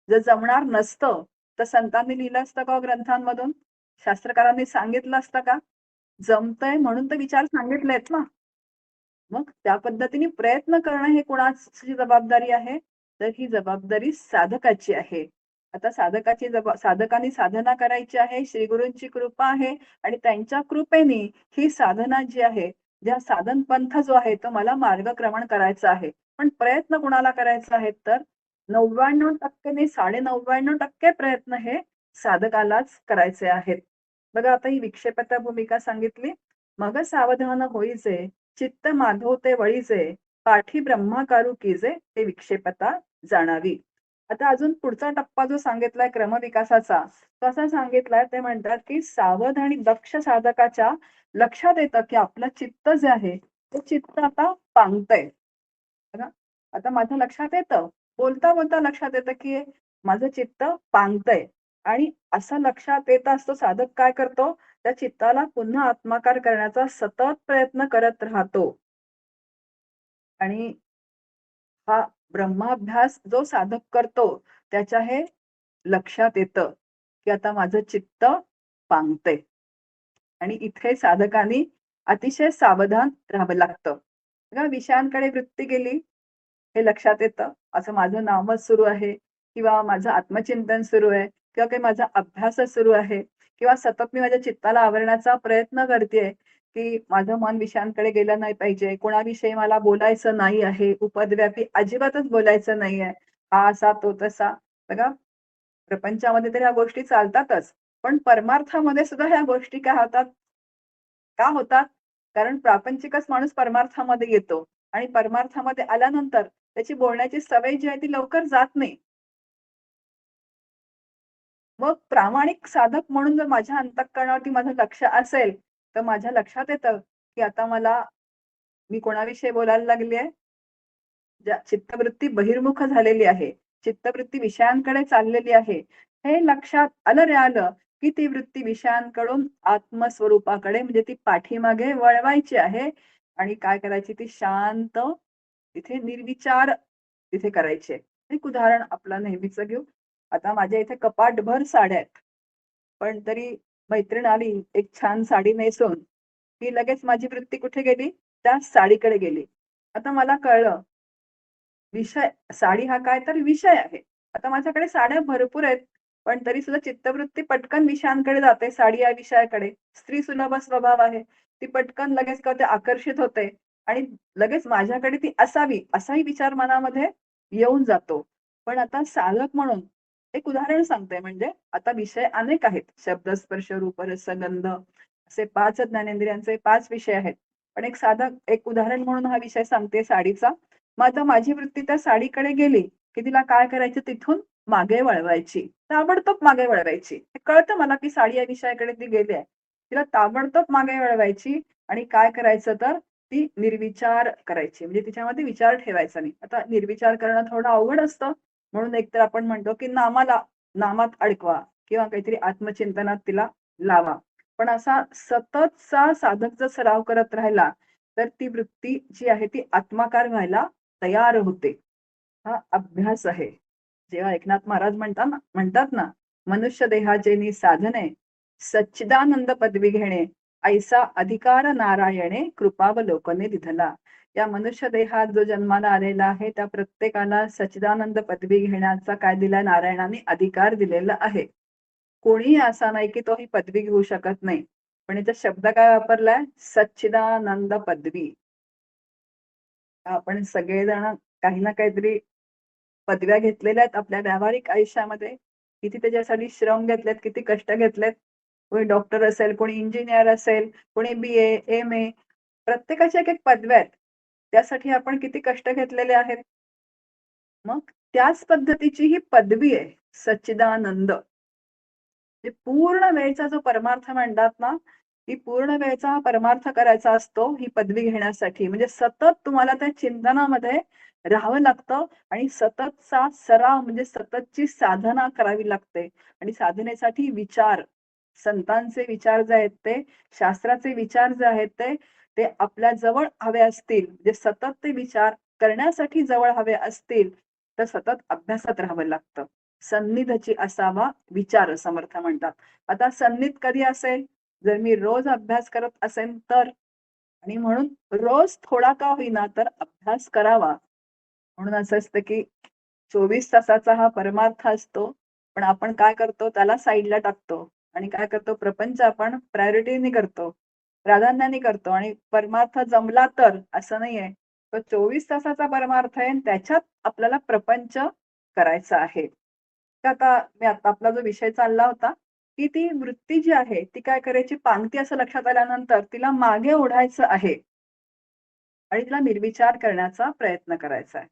जर जमणार नसतं, तर संतांनी लिहिलं असतं का हो ग्रंथांमधून? शास्त्रकारांनी सांगितलं असतं का? जमतंय म्हणून तर विचार सांगितलेत ना. मग त्या पद्धतीने प्रयत्न करणं हे कुणाची जबाबदारी आहे? तर ही जबाबदारी साधकाची आहे. आता साधकांनी साधना करायची आहे, श्रीगुरूंची कृपा आहे आणि त्यांच्या कृपेने ही साधना जी आहे, ज्या साधन पंथ जो आहे, तो मला मार्गक्रमण करायचा आहे. पण प्रयत्न कुणाला करायचा आहे तर? 99% नाही 99.5% प्रयत्न हे साधकालाच करायचे आहेत. बघा आता ही विक्षेपता भूमिका सांगितली. मग सावधान होईचे, चित्त माधवते वळीचे, पाठी ब्रह्माकारू कीजे, ते विक्षेपता जाणावी. आता अजून पुढचा टप्पा जो सांगितलाय क्रमविकासाचा, तो असा सांगितलाय ते म्हणतात, की सावध आणि दक्ष साधकाच्या लक्षात येतं, की आपलं चित्त जे आहे, ते चित्त आता पांगतंय. बघा, आता माझ्या लक्षात येतं, बोलता बोलता लक्षात येतं, की माझं चित्त पांगतंय आणि असं लक्षात येत असतो साधक काय करतो, त्या चित्ताला पुन्हा आत्माकार करण्याचा सतत प्रयत्न करत राहतो. आणि हा ब्रह्माभ्यास जो साधक करतो, त्याच्या हे लक्षात येतं, की आता माझं चित्त पांगतंय. आणि इथे साधकांनी अतिशय सावधान राहावं लागतं. बघा विषयांकडे वृत्ती गेली, हे लक्षात येतं. असं माझं नामच सुरू आहे किंवा माझं आत्मचिंतन सुरू आहे किंवा काही माझा अभ्यासच सुरू आहे किंवा सतत मी माझ्या चित्ताला आवरण्याचा प्रयत्न करतेय, की माझं मन विषयांकडे गेलं नाही पाहिजे. कोणाविषयी मला बोलायचं नाही आहे. उपद्व्यापी अजिबातच बोलायचं नाहीये. हा असा, तो तसा. बघा प्रपंचामध्ये तर ह्या गोष्टी चालतातच. पण परमार्थामध्ये सुद्धा ह्या गोष्टी काय होतात? का होतात? कारण प्रापंचिकच माणूस परमार्थामध्ये येतो आणि परमार्थामध्ये आल्यानंतर त्याची बोलण्याची सवय जी आहे ती लवकर जात नाही. मग प्रामाणिक साधक म्हणून जर माझ्या अंतःकरणावरती माझं लक्ष असेल, तर माझ्या लक्षात येतं, की आता मी कोणाविषयी बोलायला लागली आहे? चित्तवृत्ती बहिर्मुख झालेली आहे. चित्तवृत्ती विषयांकडे चाललेली आहे. हे लक्षात आलं रे आलं, की ती वृत्ती विषयांकडून आत्मस्वरूपाकडे म्हणजे ती पाठीमागे वळवायची आहे आणि काय करायची ती शांत तिथे निर्विचार तिथे करायची. एक उदाहरण आपलं नेहमीचं घेऊ. आता माझ्या इथे कपाटभर साड्या आहेत. पण तरी मैत्रीण आली एक छान साडी नेसून, की लगेच माझी वृत्ती कुठे गेली? त्या साडीकडे गेली. आता मला कळलं विषय साडी हा काय तर विषय आहे. आता माझ्याकडे साड्या भरपूर आहेत. पण तरी सुद्धा चित्तवृत्ती पटकन विषयांकडे जाते, साडी या विषयाकडे. स्त्री सुलभ स्वभाव आहे. ती पटकन लगेच कळते आकर्षित होते आणि लगेच माझ्याकडे ती असावी, असाही विचार मनामध्ये येऊन जातो. पण आता साधक म्हणून एक उदाहरण सांगते म्हणजे आता विषय अनेक आहेत. शब्द, स्पर्श, रूप, रस, गंध असे 5 ज्ञानेंद्रियांचे 5 विषय आहेत. पण एक साधक एक उदाहरण म्हणून हा विषय सांगते साडीचा. मग आता माझी वृत्ती त्या साडीकडे गेली, की तिला काय करायचं तिथून मागे वळवायची. ताबडतोब मागे वळवायची. हे कळतं मला, की साडी या विषयाकडे ती गेली आहे. तिला ताबडतोब मागे वळवायची आणि काय करायचं तर ती निर्विचार करायची. म्हणजे तिच्यामध्ये विचार ठेवायचा नाही. आता निर्विचार करणं थोडं अवघड असतं. म्हणून एकतर आपण म्हणतो, की नामात अडकवा किंवा काहीतरी आत्मचिंतनात तिला लावा. पण असा सततचा साधक जर सराव करत राहिला, तर ती वृत्ती जी आहे ती आत्माकार व्हायला तयार होते. हा अभ्यास आहे. जेव्हा एकनाथ महाराज म्हणतात ना, मनुष्य देहाचे साधने, सच्चिदानंद पदवी घेणे, ऐसा अधिकार नारायणे कृपावलोकने दिधला. या मनुष्य देहात जो जन्माला आलेला आहे, त्या प्रत्येकाला सच्चिदानंद पदवी घेण्याचा काय दिलाय नारायणाने अधिकार दिलेला आहे. कोणीही असा नाही की तो ही पदवी घेऊ शकत नाही. पण याचा शब्द काय वापरलाय? सच्चिदानंद पदवी. आपण सगळेजण काही ना काहीतरी पदव्या घेतलेल्या आहेत आपल्या व्यावहारिक आयुष्यामध्ये. किती त्याच्यासाठी श्रम घेतलेत, किती कष्ट घेतलेत. कोणी डॉक्टर असेल, कोणी इंजिनियर असेल, कोणी BA, MA प्रत्येकाच्या एक-एक पदव्या आहेत. त्यासाठी आपण किती कष्ट घेतलेले आहेत. मग त्याच पद्धतीची ही पदवी आहे, सच्चिदानंद. म्हणजे पूर्ण वेळचा जो परमार्थ म्हणतात ना, की पूर्ण वेळचा हा परमार्थ करायचा असतो ही पदवी घेण्यासाठी. म्हणजे सतत तुम्हाला त्या चिंतनामध्ये राहावं लागतं आणि सततचा सराव म्हणजे सततची साधना करावी लागते. आणि साधनेसाठी विचार, संतांचे विचार जे आहेत ते, शास्त्राचे विचार जे आहेत ते आपल्या जवळ हवे असतील, म्हणजे सतत ते विचार करण्यासाठी जवळ हवे असतील, तर सतत अभ्यासात राहावं लागतं. सन्निधची असावा विचार समर्थ म्हणतात. आता सन्निध कधी असेल? जर मी रोज अभ्यास करत असेन तर. आणि म्हणून रोज थोडा का होईना तर अभ्यास करावा. म्हणून असं असतं की 24 तासाचा हा परमार्थ असतो. पण आपण काय करतो त्याला साईडला टाकतो आणि काय करतो प्रपंच आपण प्रायोरिटीने करतो. प्राधान्याने करतो आणि परमार्थ जमला तर असं नाहीये. तो 24 तासाचा परमार्थ आहे आणि त्याच्यात आपल्याला प्रपंच करायचं आहे. तर आता आपला जो विषय चालला होता, की ती वृत्ती जी आहे, ती काय करायची पांगती असं लक्षात आल्यानंतर तिला मागे ओढायचं आहे आणि तिला निर्विचार करण्याचा प्रयत्न करायचा आहे.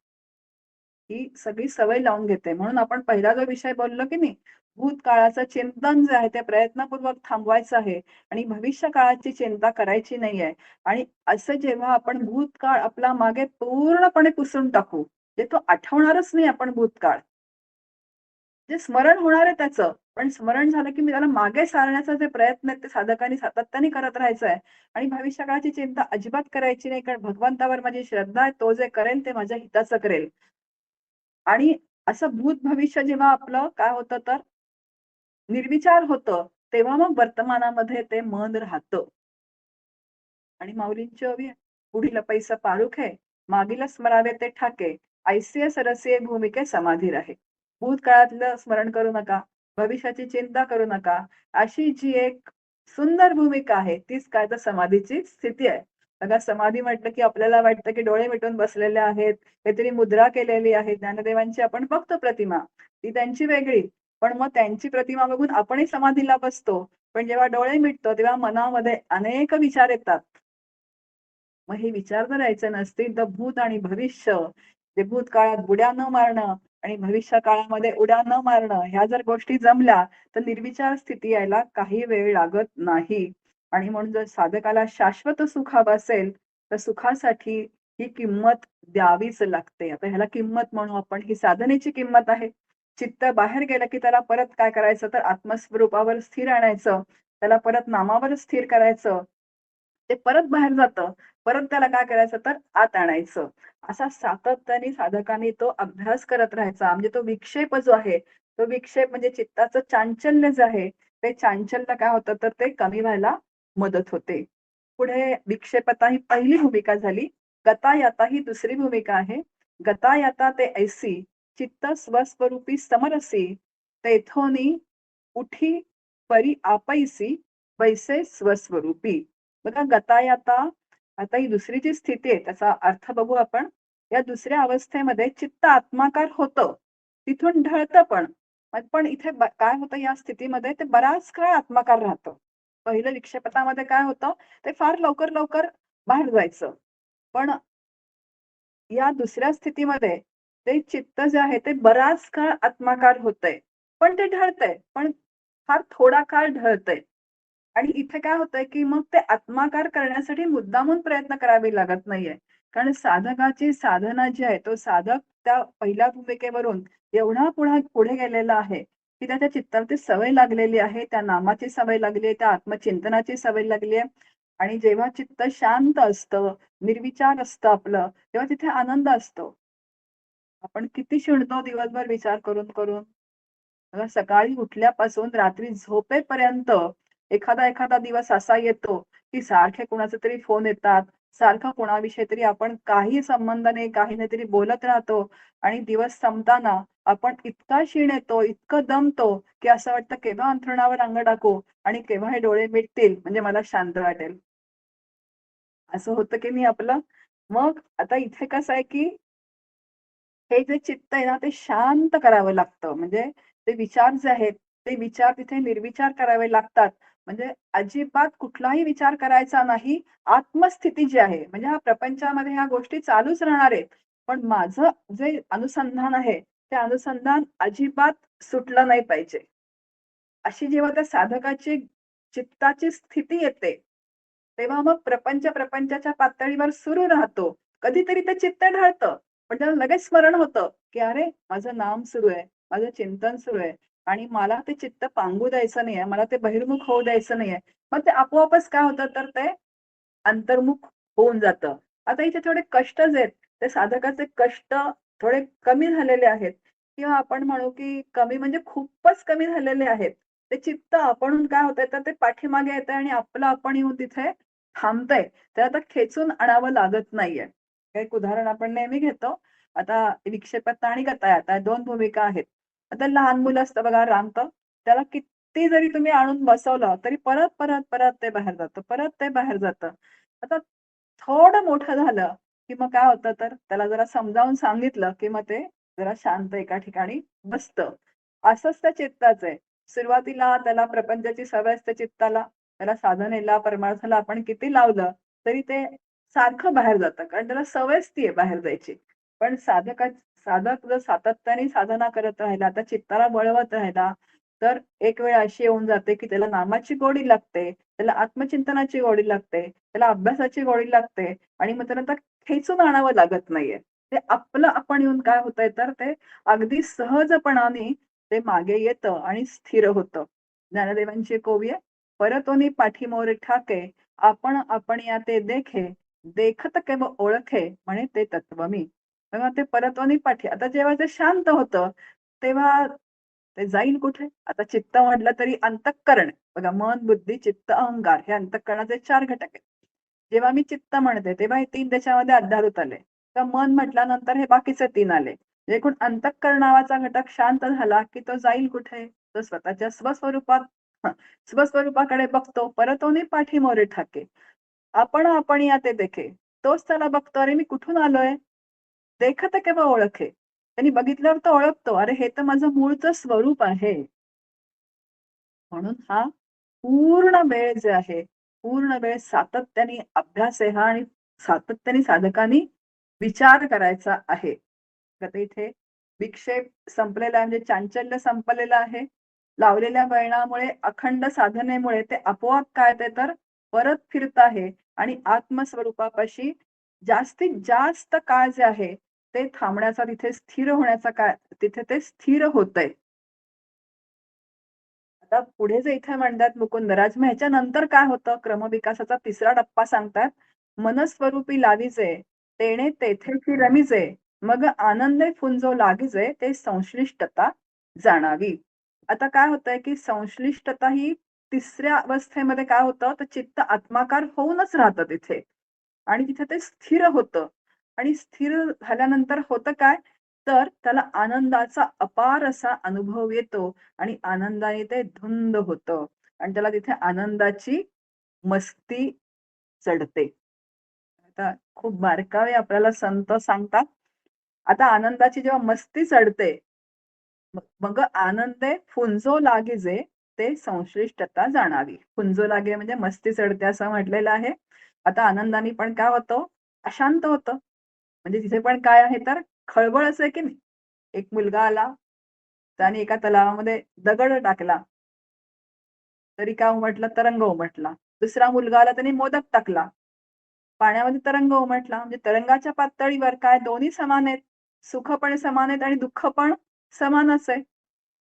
ही सगळी सवय लावून घेते. म्हणून आपण पहिला जो विषय बोललो की नाही, भूतकाळाचं चिंतन जे आहे ते प्रयत्नपूर्वक थांबवायचं आहे आणि भविष्य काळाची चिंता करायची नाहीये. आणि असं जेव्हा आपण भूतकाळ आपला मागे पूर्णपणे पुसून टाकू, म्हणजे तो आठवणारच नाही आपण भूतकाळ. जे स्मरण होणार आहे त्याचं, पण स्मरण झालं की मी त्याला मागे सारण्याचा जे प्रयत्न आहेत ते साधकांनी सातत्याने करत राहायचं आहे आणि भविष्यकाळाची चिंता अजिबात करायची नाही. कारण भगवंतावर माझी श्रद्धा आहे. तो जे करेल ते माझ्या हिताचं करेल. आणि असं भूत भविष्य जेव्हा आपलं काय होतं तर निर्विचार होतं, तेव्हा मग वर्तमानामध्ये ते मन राहतं. आणि माऊलींची ओवी आहे, "पुढील पैसा पारुखे, मागील स्मरावे ते ठाके, ऐसिय सरसिये भूमिके समाधी राहे." भूतकाळातलं स्मरण करू नका, भविष्याची चिंता करू नका. अशी जी एक सुंदर भूमिका आहे, तीच काय तर समाधीची स्थिती आहे. बघा समाधी म्हटलं की आपल्याला वाटतं की डोळे मिटून बसलेले आहेत, काहीतरी मुद्रा केलेली आहे. ज्ञानदेवांची आपण बघतो प्रतिमा, ती त्यांची वेगळी. पण मग त्यांची प्रतिमा बघून आपणही समाधीला बसतो. पण जेव्हा डोळे मिटतो, तेव्हा मनामध्ये अनेक विचार येतात. मग हे विचार जर यायचे नसतील, तर भूत आणि भविष्य, ते भूतकाळात बुड्या न मारणं आणि भविष्य काळामध्ये उड्या न मारणं, ह्या जर गोष्टी जमल्या, तर निर्विचार स्थिती यायला काही वेळ लागत नाही. आणि म्हणून जर साधकाला शाश्वत सुख हवं असेल, तर सुखासाठी ही किंमत द्यावीच लागते. आता ह्याला किंमत म्हणू आपण, ही साधनेची किंमत आहे. चित्त बाहेर गेलं की त्याला परत काय करायचं, तर आत्मस्वरूपावर स्थिर आणायचं. त्याला परत नामावर स्थिर करायचं. ते परत बाहेर जातं. परत त्याला काय करायचं तर आत आणायचं. असा सातत्याने साधकांनी तो अभ्यास करत राहायचा. म्हणजे तो विक्षेप जो आहे, तो विक्षेप म्हणजे चित्ताचं चांचल्य जे आहे, ते चांचल्य काय होतं तर ते कमी व्हायला मदत होते. पुढे विक्षेपता ही पहिली भूमिका झाली. गता याता ही दुसरी भूमिका आहे. गता याता ते ऐसी, चित्त स्वस्वरूपी समरसी, तेथोनी उठी परी आपैसी, वैसे स्वस्वरूपी. बघा गतायता, आता ही दुसरी जी स्थिती आहे त्याचा अर्थ बघू आपण. या दुसऱ्या अवस्थेमध्ये चित्त आत्माकार होतं. तिथून ढळतं पण. पण इथे काय होतं या स्थितीमध्ये ते बराच काळ आत्माकार राहतं. पहिलं विक्षेपतामध्ये काय होतं, ते फार लवकर बाहेर जायचं. पण या दुसऱ्या स्थितीमध्ये ते चित्त जे आहे ते बराच काळ आत्माकार होतंय. पण ते ढळतंय. पण फार थोडा काळ ढळतंय. आणि इथे काय होतंय, की मग ते आत्माकार करण्यासाठी मुद्दामून प्रयत्न करावे लागत नाहीये. कारण साधकाची साधना जी आहे, तो साधक त्या पहिल्या भूमिकेवरून एवढा पुढे गेलेला आहे, की त्याच्या चित्तावरती सवय लागलेली आहे. त्या नामाची सवय लागली आहे, त्या आत्मचिंतनाची सवय लागली आहे. आणि जेव्हा चित्त शांत असतं, निर्विचार असतं आपलं, तेव्हा तिथे आनंद असतो. आपण किती शिणतो दिवसभर विचार करून. बघा सकाळी उठल्यापासून रात्री झोपेपर्यंत एखादा दिवस असा येतो, की सारखे कुणाचे तरी फोन येतात. सारखं कोणाविषयी तरी आपण काही संबंध नाही, काही नाही तरी बोलत राहतो आणि दिवस संपताना आपण इतका क्षीण येतो, इतकं दमतो, की असं वाटतं केव्हा अंथरुणावर अंग टाकू आणि केव्हा हे डोळे मिटतील म्हणजे मला शांत वाटेल. असं होतं की नाही आपलं? मग आता इथे कसं आहे, की हे जे चित्त आहे ना, ते शांत करावं लागतं. म्हणजे ते विचार जे आहेत, ते विचार तिथे निर्विचार करावे लागतात. म्हणजे अजिबात कुठलाही विचार करायचा नाही. आत्मस्थिती जी आहे, म्हणजे हा प्रपंचामध्ये ह्या गोष्टी चालूच राहणार आहेत. पण माझं जे अनुसंधान आहे, ते अनुसंधान अजिबात सुटलं नाही पाहिजे. अशी जेव्हा त्या साधकाची चित्ताची स्थिती येते, तेव्हा मग प्रपंचाच्या पातळीवर सुरू राहतो. कधीतरी ते चित्त ढळतं, पण त्याला लगेच स्मरण होतं, की "अरे, माझं नाम सुरू आहे, माझं चिंतन सुरू आहे आणि मला ते चित्त पांगू द्यायचं नाहीये, मला ते बहिर्मुख होऊ द्यायचं नाहीये." मग ते आपोआपच काय होतं, तर ते अंतर्मुख होऊन जातं. आता इथे थोडे कष्ट जे आहेत, ते साधकाचे कष्ट थोडे कमी झालेले आहेत किंवा आपण म्हणू, की कमी म्हणजे खूपच कमी झालेले आहेत. ते चित्त आपणहून काय होतंय, तर ते पाठीमागे येतंय आणि आपलं आपण येऊन तिथे थांबतंय. तर आता खेचून आणावं लागत नाहीये. एक उदाहरण आपण नेहमी घेतो. आता विक्षेपता आणि गतायता 2 भूमिका आहेत. आता लहान मुलं असतं बघा रांगतं. त्याला किती जरी तुम्ही आणून बसवलं, तरी परत ते बाहेर जातं. परत ते बाहेर जातं. आता थोडं मोठं झालं, की मग काय होतं तर त्याला जरा समजावून सांगितलं, की मग ते जरा शांत एका ठिकाणी बसतं. असंच त्या चित्ताचं आहे. सुरुवातीला त्याला प्रपंचाची सवय असते चित्ताला. त्याला साधनेला, परमार्थाला आपण किती लावलं, तरी ते सारखं बाहेर जातं. कारण त्याला सवयच ती आहे बाहेर जायची. पण साधक जर सातत्याने साधना करत राहिला, आता चित्ताला वळवत राहिला, तर एक वेळ अशी येऊन जाते, की त्याला नामाची गोडी लागते, त्याला आत्मचिंतनाची गोडी लागते, त्याला अभ्यासाची गोडी लागते आणि मग त्याला आता खेचून आणावं लागत नाहीये. ते आपलं आपण येऊन काय होतंय तर ते अगदी सहजपणाने ते मागे येतं आणि स्थिर होतं. ज्ञानदेवांची ओवी आहे, "परतोनी पाठीमोर ठाके, आपण आपणिया ते देखे, देखत केव ओळखे, म्हणे ते तत्व मी." तेव्हा ते परतोनी पाठी आता जेव्हा ते शांत होतं, तेव्हा ते जाईल कुठे? आता चित्त म्हटलं तरी अंतःकरण बघा मन, बुद्धी, चित्त, अहंकार हे अंतःकरणाचे 4 घटक आहेत. जेव्हा मी चित्त म्हणते, तेव्हा हे 3 त्याच्यामध्ये अध्यारूत आले. तर मन म्हटल्यानंतर हे बाकीचे 3 आले. एकूण अंतःकरण नावाचा घटक शांत झाला, की तो जाईल कुठे? तो स्वतःच्या स्वस्वरूपात हं, स्वस्वरूपाकडे बघतो. परतोनी पाठीमोरे ठाके. आपण या ते देखे. तोच त्याला बघतो, "अरे मी कुठून आलोय?" देखत केव्हा ओळखे. त्यांनी बघितल्यावर तो ओळखतो, "अरे हे तर माझं मूळचं स्वरूप आहे." म्हणून हा पूर्ण वेळ जे आहे, पूर्ण वेळ सातत्याने अभ्यास आहे हा आणि सातत्याने साधकांनी विचार करायचा आहे. आता इथे विक्षेप संपलेला आहे म्हणजे चांचल्य संपलेलं आहे. लावलेल्या वळणामुळे अखंड साधनेमुळे ते आपोआप काय ते तर परत फिरत आहे आणि आत्मस्वरूपापाशी जास्तीत जास्त काळ जे आहे, ते थांबण्याचा तिथे स्थिर होण्याचा काळ तिथे ते स्थिर होतंय. आता पुढे जे इथे म्हणतात मुकुंदराज, मग ह्याच्यानंतर काय होतं? क्रमविकासाचा 3रा टप्पा सांगतात. मनस्वरूपी लाविजे, तेणे तेथेची रमिजे, मग आनंदे फुंजो लागिजे, ते संश्लिष्टता जाणावी. आता काय होतंय, की संश्लिष्टता ही 3ऱ्या अवस्थेमध्ये काय होतं, तर चित्त आत्माकार होऊनच राहतं तिथे. आणि तिथे ते स्थिर होतं. आणि स्थिर झाल्यानंतर होतं काय, तर त्याला आनंदाचा अपार असा अनुभव येतो आणि आनंदाने ते धुंद होतं आणि त्याला तिथे आनंदाची मस्ती चढते. आता खूप बारकावे आपल्याला संत सांगतात. आता आनंदाची जेव्हा मस्ती चढते, मग आनंदे फुंजो लागिजे, ते संश्लिष्टता जाणावी. फुंजो लागे म्हणजे मस्ती चढते असं म्हटलेलं आहे. आता आनंदाने पण काय होतं? अशांत होतं. म्हणजे तिथे पण काय आहे तर खळबळच आहे की नाही. एक मुलगा आला, त्याने एका तलावामध्ये दगड टाकला. तरी काय उमटला? तरंग उमटला. दुसरा मुलगा आला त्याने मोदक टाकला. पाण्यामध्ये तरंग उमटला. म्हणजे तरंगाच्या पातळीवर काय दोन्ही समान आहेत. सुख पण समान आहेत आणि दुःख पण समानच आहे.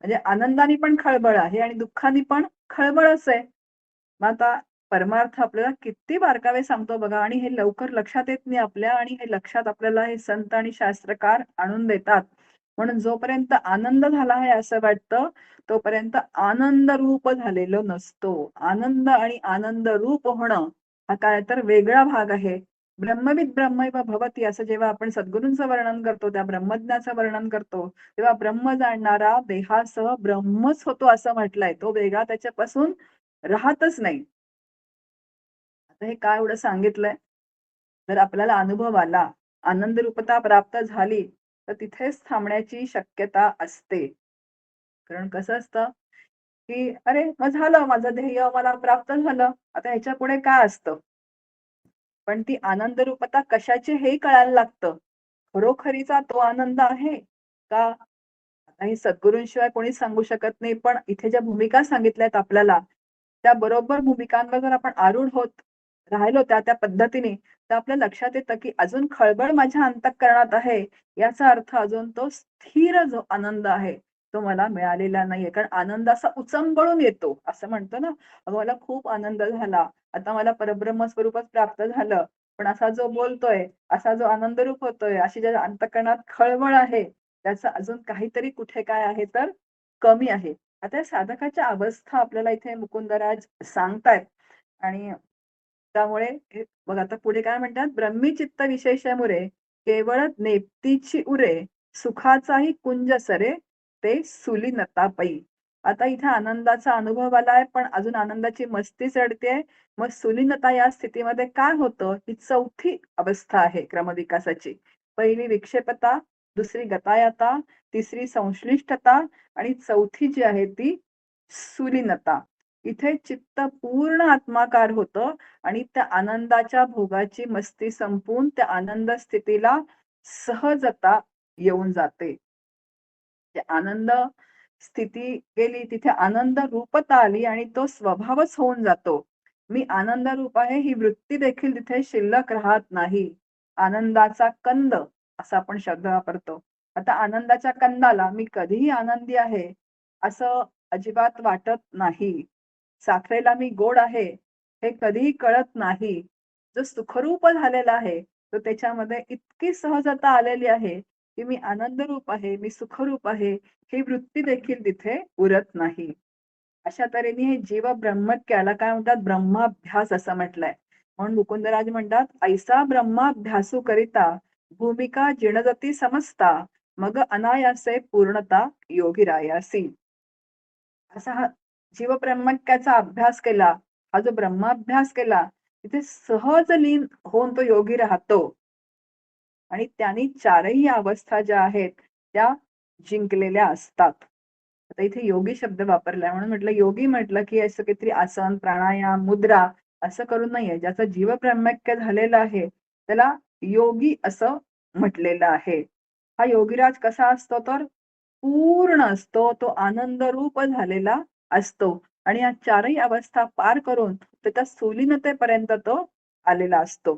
म्हणजे आनंदाने पण खळबळ आहे आणि दुःखाने पण खळबळच आहे. मग आता परमार्थ आपल्याला किती बारकावे सांगतो बघा आणि हे लवकर लक्षात येत नाही आपल्या आणि हे लक्षात आपल्याला हे संत आणि शास्त्रकार आणून देतात. म्हणून जोपर्यंत आनंद झाला आहे असं वाटतं, तोपर्यंत आनंद रूप झालेलो नसतो. आनंद आणि आनंद रूप होणं हा काय तर वेगळा भाग आहे. ब्रह्मविद ब्रह्मैव भवती असं जेव्हा आपण सद्गुरूंचं वर्णन करतो, त्या ब्रह्मज्ञाचं वर्णन करतो, तेव्हा ब्रह्म जाणणारा देहासह ब्रह्मच होतो असं म्हटलंय. तो वेगळा त्याच्यापासून राहतच नाही. आता हे का एवढं सांगितलंय? जर आपल्याला अनुभव आला, आनंदरूपता प्राप्त झाली, तर तिथेच थांबण्याची शक्यता असते. कारण कसं असतं, की "अरे, मग झालं माझं ध्येय मला प्राप्त झालं. आता ह्याच्यापुढे काय असतं?" पण ती आनंदरूपता कशाची हेही कळायला लागतं. खरोखरीचा तो आनंद आहे का? आता हे सद्गुरूंशिवाय कोणीच सांगू शकत नाही. पण इथे ज्या भूमिका सांगितल्यात आपल्याला, त्या बरोबर भूमिकांवर जर आपण आरूढ होत राहिलो त्या पद्धतीने, तर आपल्या लक्षात येतं, की अजून खळबळ माझ्या अंतःकरणात आहे. याचा अर्थ अजून तो स्थिर जो आनंद आहे, तो मला मिळालेला नाहीये. कारण आनंद असा उचंबळून येतो. असं म्हणतो ना, "अगं मला खूप आनंद झाला. आता मला परब्रह्म स्वरूपच प्राप्त झालं." पण असा जो बोलतोय, असा जो आनंदरूप होतोय, अशी ज्या अंतःकरणात खळबळ आहे, त्याचं अजून काहीतरी कुठे काय आहे तर कमी आहे. आता या साधकाच्या अवस्था आपल्याला इथे मुकुंदराज सांगतायत आणि त्यामुळे हे बघा आता पुढे काय म्हणतात, "ब्रह्मीचित्त विशेषमुरे केवळ नेप्तीची उरे, सुखाचाही कुंज सरे, ते सुलीनता पै." आता इथे आनंदाचा अनुभव आलाय, पण अजून आनंदाची मस्ती चढतेय. मग सुलीनता या स्थितीमध्ये काय होतं, ही 4थी अवस्था आहे क्रमविकासाची. पहिली विक्षेपता, दुसरी गतायता, तिसरी संश्लिष्टता आणि चौथी जी आहे ती सुलीनता. इथे चित्त पूर्ण आत्माकार होतं आणि त्या आनंदाच्या भोगाची मस्ती संपून त्या आनंद स्थितीला सहजता येऊन जाते. ते आनंद स्थिती गेली तिथे आनंद रूपता आली आणि तो स्वभावच होऊन जातो. मी आनंद रूप आहे ही वृत्ती देखील तिथे शिल्लक राहत नाही. आनंदाचा कंद असा आपण शब्द वापरतो. आता आनंदाच्या कंदाला मी कधीही आनंदी आहे असं अजिबात वाटत नाही. साखरेला मी गोड आहे हे कधीही कळत नाही. जो सुखरूप झालेला आहे, तो त्याच्यामध्ये इतकी सहजता आलेली आहे, की मी आनंदरूप आहे, मी सुखरूप आहे, ही वृत्ती देखील तिथे उरत नाही. अशा तऱ्हेने हे जीव ब्रह्मक्याला काय म्हणतात ब्रह्माभ्यास असं म्हटलंय. म्हणून मुकुंदराज म्हणतात, "ऐसा ब्रह्माभ्यासू करिता भूमिका जिणजती समजता, मग अनायासे पूर्णता योगीरायासी." असा हा जीवब्रह्मक्याचा अभ्यास केला, हा जो ब्रह्माभ्यास केला, तिथे सहज लीन होऊन तो योगी राहतो आणि त्यांनी चारही अवस्था ज्या आहेत, त्या जिंकलेल्या असतात. आता इथे योगी शब्द वापरलाय म्हणून म्हटलं योगी म्हटलं, की असं काहीतरी आसन, प्राणायाम, मुद्रा असं करून नाहीये. ज्याचं जीवब्रह्मक्य झालेलं आहे, त्याला योगी असं म्हटलेलं आहे. हा योगीराज कसा असतो तर पूर्ण असतो. तो आनंदरूप झालेला असतो आणि या चारही अवस्था पार करून तो त्या स्थूलीनतेपर्यंत तो आलेला असतो.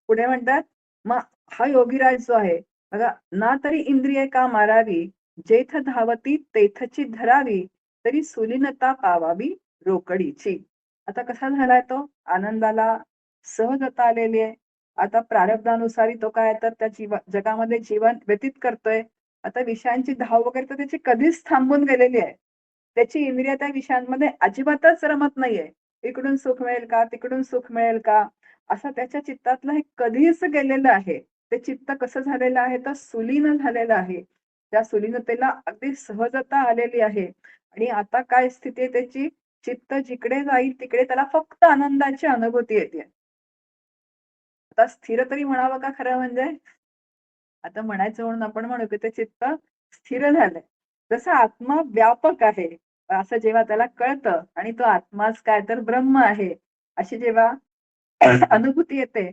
पुढे म्हणतात, मग हा योगीराज जो आहे, बघा, ना तरी इंद्रिये का मारावी, जेथ धावती तेथची धरावी, तरी सुलीनता पावावी रोकडीची. आता कसा झालाय तो? आनंदाला सहजता आलेली आहे. आता प्रारब्धानुसारी तो काय तर त्या जगामध्ये जीवन व्यतीत करतोय. आता विषयांची धाव वगैरे तर त्याची कधीच थांबून गेलेली आहे. त्याची इंद्रिय त्या विषयांमध्ये अजिबातच रमत नाहीये. इकडून सुख मिळेल का? तिकडून सुख मिळेल का? असं त्याच्या चित्तातलं हे कधीच गेलेलं आहे. ते चित्त कसं झालेलं आहे तर सुलीन झालेलं आहे. त्या सुलीनतेला अगदी सहजता आलेली आहे आणि आता काय स्थिती आहे त्याची? चित्त जिकडे जाईल तिकडे त्याला फक्त आनंदाची अनुभूती येते. आता स्थिर तरी म्हणावं का खरं म्हणजे? आता म्हणायचं म्हणून आपण म्हणू की ते चित्त स्थिर झालंय. जसं आत्मा व्यापक आहे, असं जेव्हा त्याला कळतं आणि तो आत्माच काय तर ब्रह्म आहे, अशी जेव्हा अनुभूती येते,